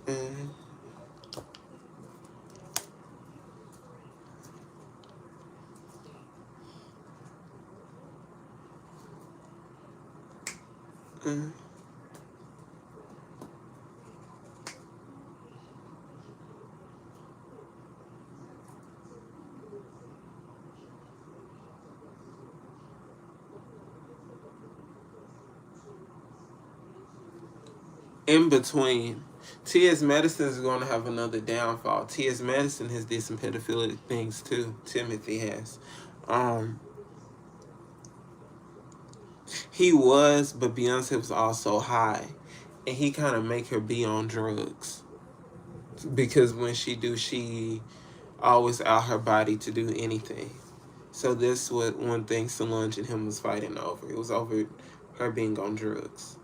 Mm, mm. In between, T.S. Madison is going to have another downfall. T.S. Madison has did some pedophilic things too. Timothy has. Um, he was, but Beyonce was also high, and he kind of make her be on drugs because when she do, she always out her body to do anything. So this was one thing Solange and him was fighting over. It was over her being on drugs.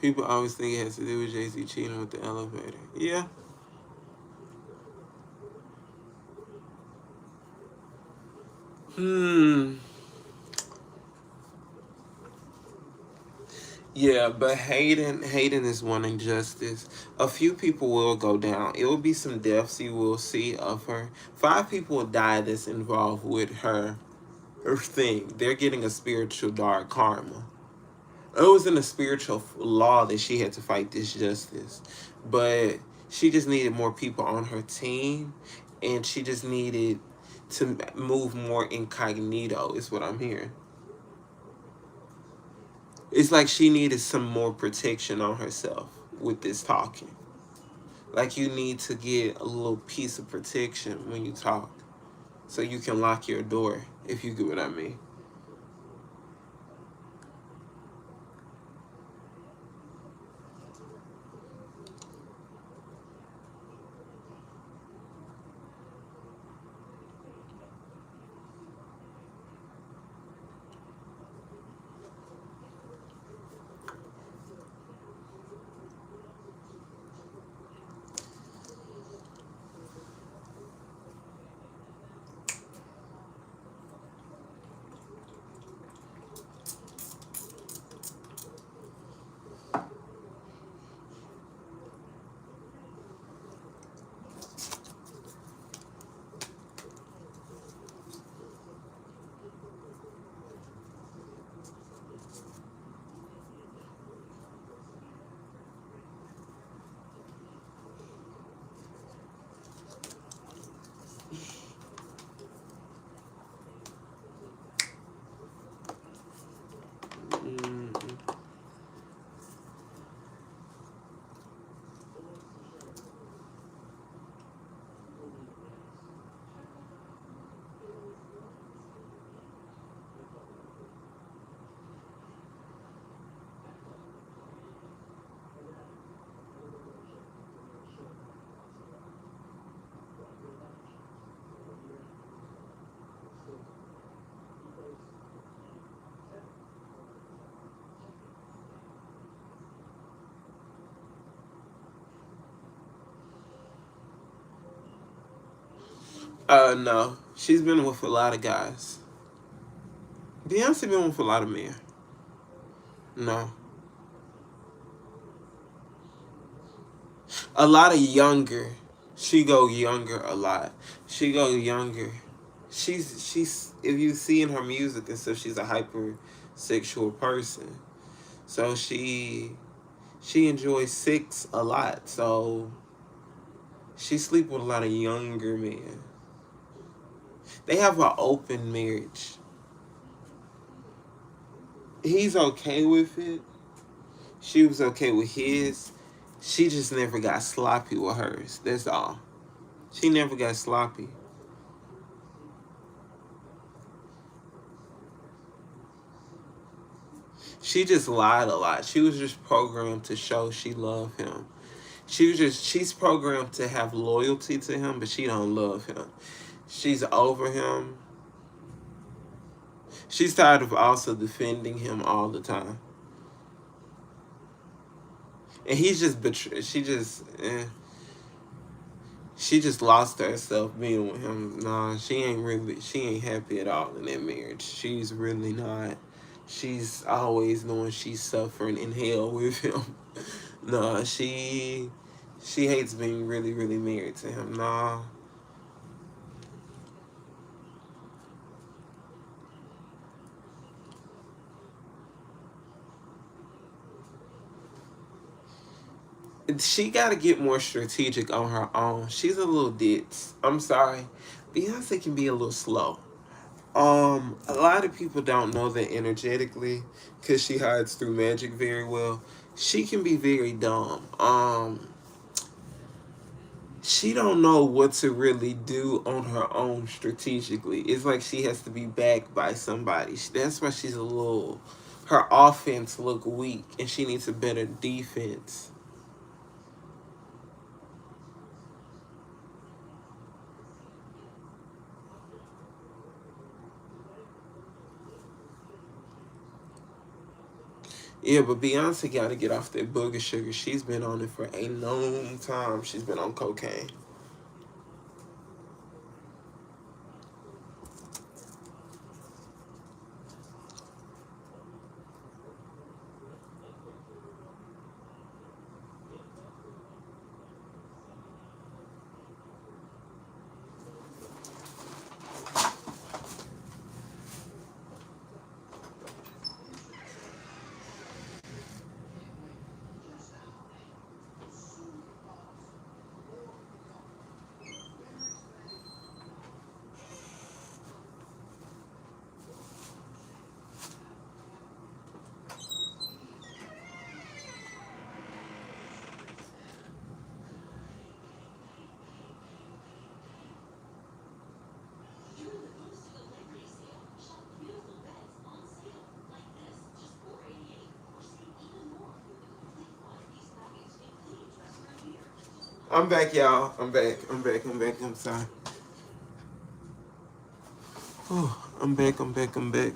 People always think it has to do with Jay-Z cheating with the elevator. Yeah. Hmm. Yeah, but Hayden is wanting justice. A few people will go down. It will be some deaths you will see of her. 5 people will die that's involved with her thing. They're getting a spiritual dark karma. It was in a spiritual law that she had to fight this justice, but she just needed more people on her team, and she just needed to move more incognito. Is what I'm hearing. It's like she needed some more protection on herself with this talking. Like you need to get a little piece of protection when you talk, so you can lock your door. If you get what I mean. Mm. No, she's been with a lot of guys. Beyonce been with a lot of men. No, a lot of younger. She go younger a lot. She go younger. She's if you see in her music and stuff, she's a hyper sexual person. So she enjoys sex a lot. So she sleep with a lot of younger men. They have an open marriage. He's okay with it. She was okay with his. She just never got sloppy with hers. That's all. She never got sloppy. She just lied a lot. She was just programmed to show she loved him. She's programmed to have loyalty to him, but she don't love him. She's over him. She's tired of also defending him all the time. And he's just betrayed. She just lost herself being with him. Nah, she ain't happy at all in that marriage. She's really not. She's always knowing she's suffering in hell with him. Nah, she hates being really, really married to him. Nah. She gotta get more strategic on her own. She's a little ditz. I'm sorry. Beyonce can be a little slow. A lot of people don't know that energetically, because she hides through magic very well. She can be very dumb. She don't know what to really do on her own strategically. It's like she has to be backed by somebody. That's why she's a little. Her offense look weak, and she needs a better defense. Yeah, but Beyonce got to get off that booger sugar. She's been on it for a long time. She's been on cocaine. I'm back, y'all. I'm back. I'm back. I'm back. I'm sorry. Oh, I'm back. I'm back. I'm back.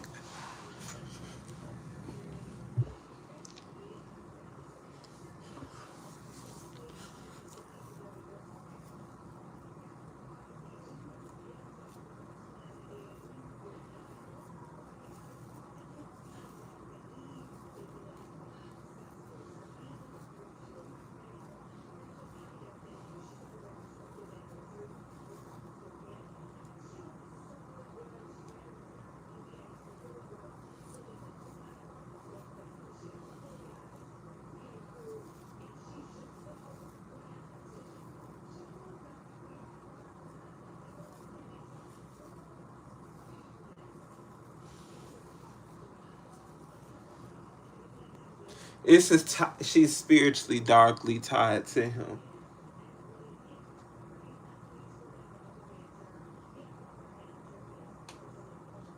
She's spiritually darkly tied to him.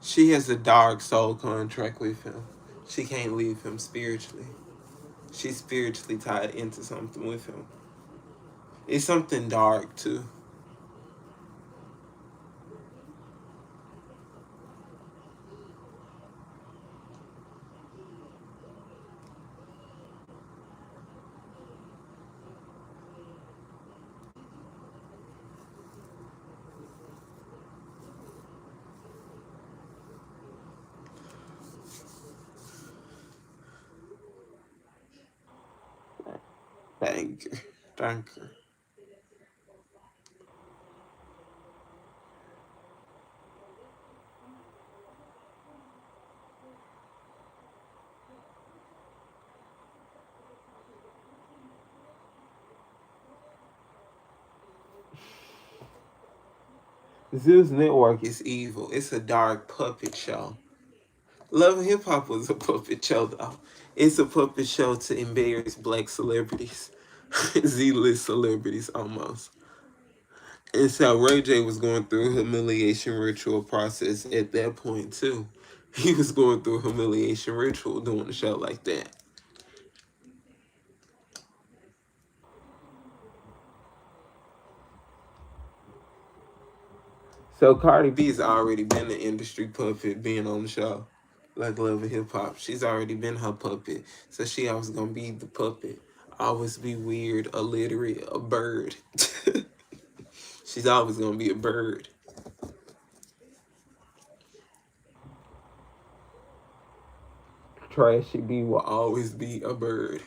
She has a dark soul contract with him. She can't leave him spiritually. She's spiritually tied into something with him. It's something dark too. Thank you. Thank you. Zeus Network is evil. It's a dark puppet show. Love and Hip Hop was a puppet show, though. It's a puppet show to embarrass black celebrities, Z-list celebrities almost. And so Ray J was going through a humiliation ritual process at that point too. He was going through a humiliation ritual doing a show like that. So Cardi B's already been an industry puppet being on the show. Like Love and Hip Hop. She's already been her puppet. So she always gonna be the puppet. Always be weird, illiterate, a bird. She's always gonna be a bird. Trashy B will always be a bird.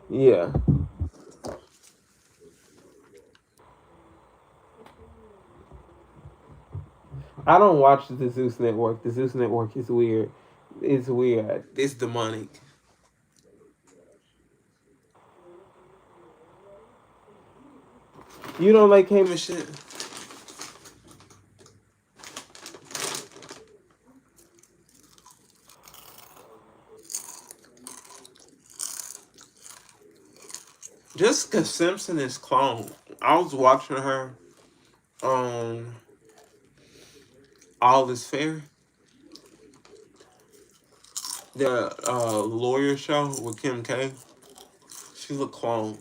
Yeah. I don't watch the Zeus Network. The Zeus Network is weird. It's weird. It's demonic. You don't like Hamish shit? Jessica Simpson is clone. I was watching her on All Is Fair, the lawyer show with Kim K. She's a clone.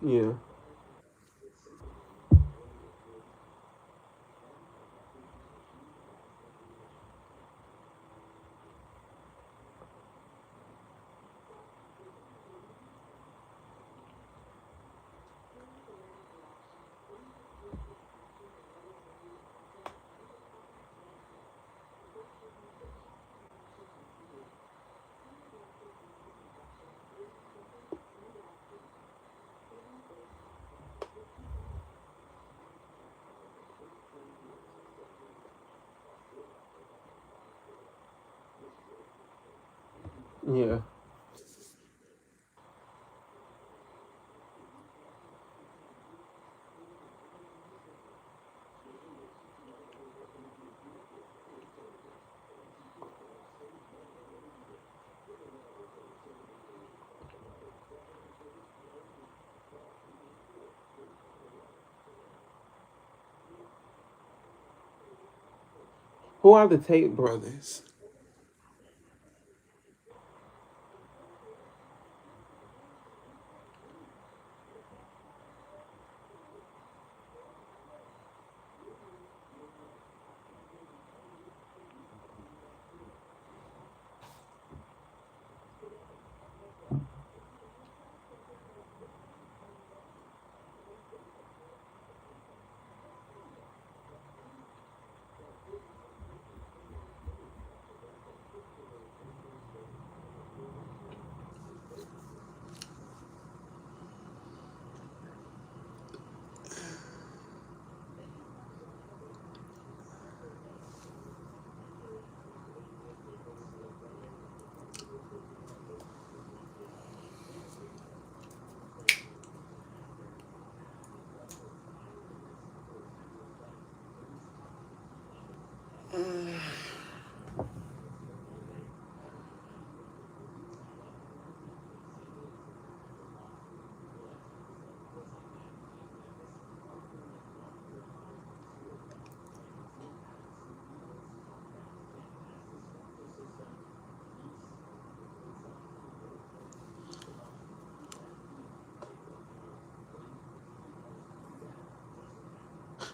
Yeah. Yeah. Who are the Tate brothers?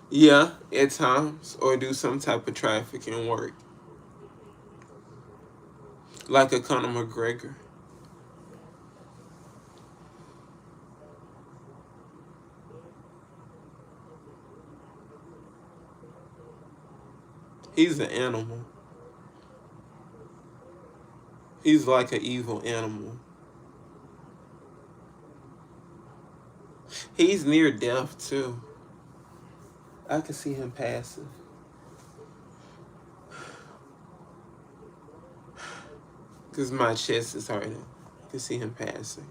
Yeah, at times, or do some type of trafficking work, like a Conor McGregor. He's an animal. He's like an evil animal. He's near death too. I can see him passing. Because my chest is hurting. I can see him passing.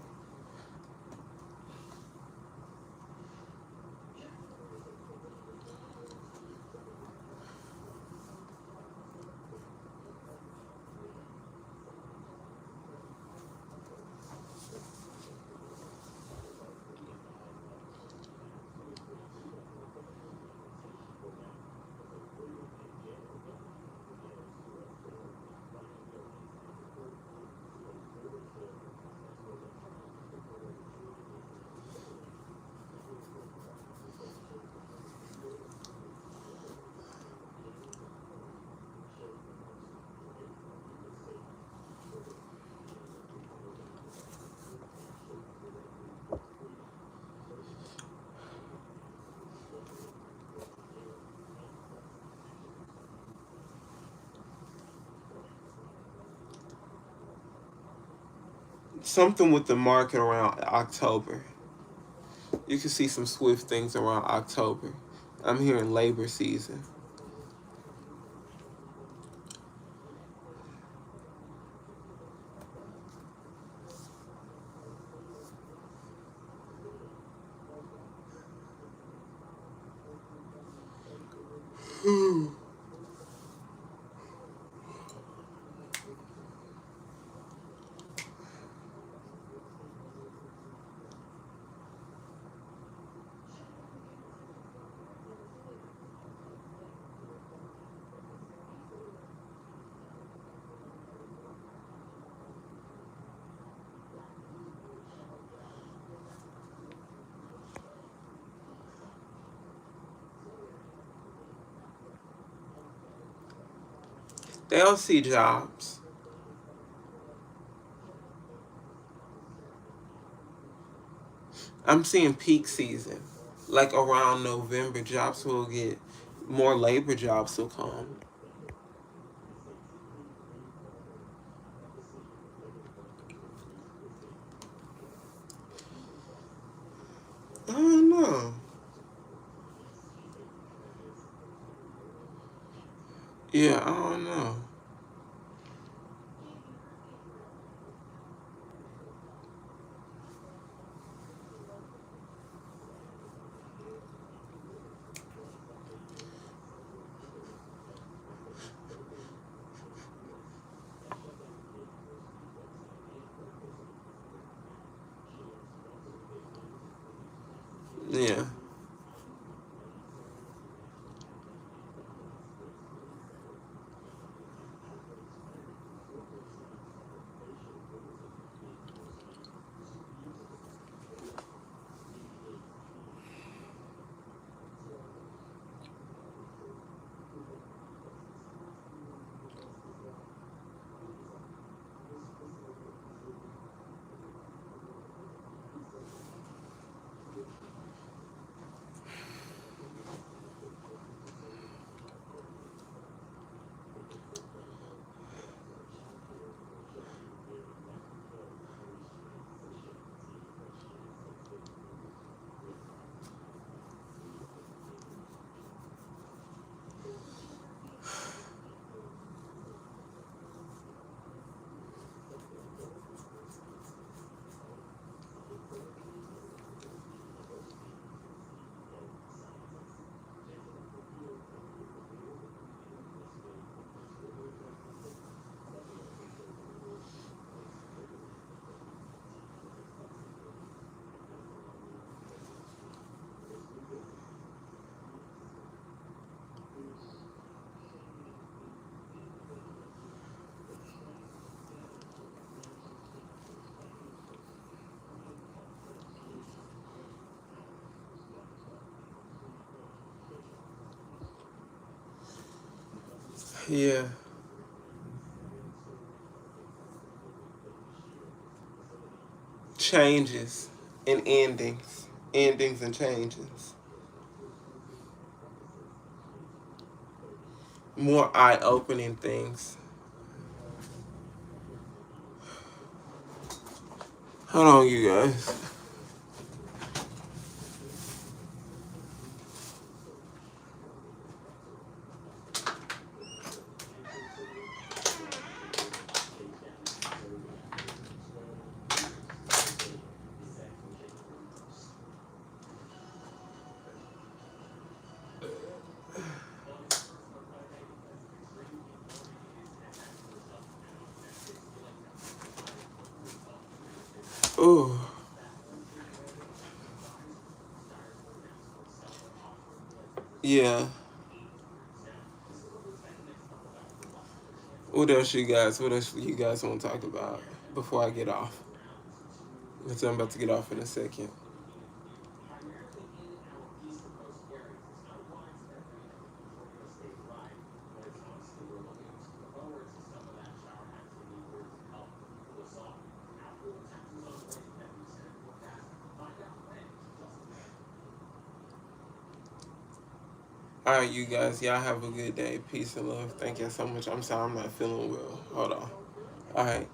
Something with the market around October. You can see some swift things around October. I'm here in labor season. They'll see jobs. I'm seeing peak season. Like around November, jobs will get more labor jobs will come. I don't know. Yeah, I don't know. Yeah. Yeah. Changes and endings. Endings and changes. More eye opening things. Hold on, you guys. Ooh. Yeah. What else you guys? What else you guys want to talk about before I get off? Because I'm about to get off in a second. All right, you guys. Y'all have a good day. Peace and love. Thank you so much. I'm sorry I'm not feeling well. Hold on. All right.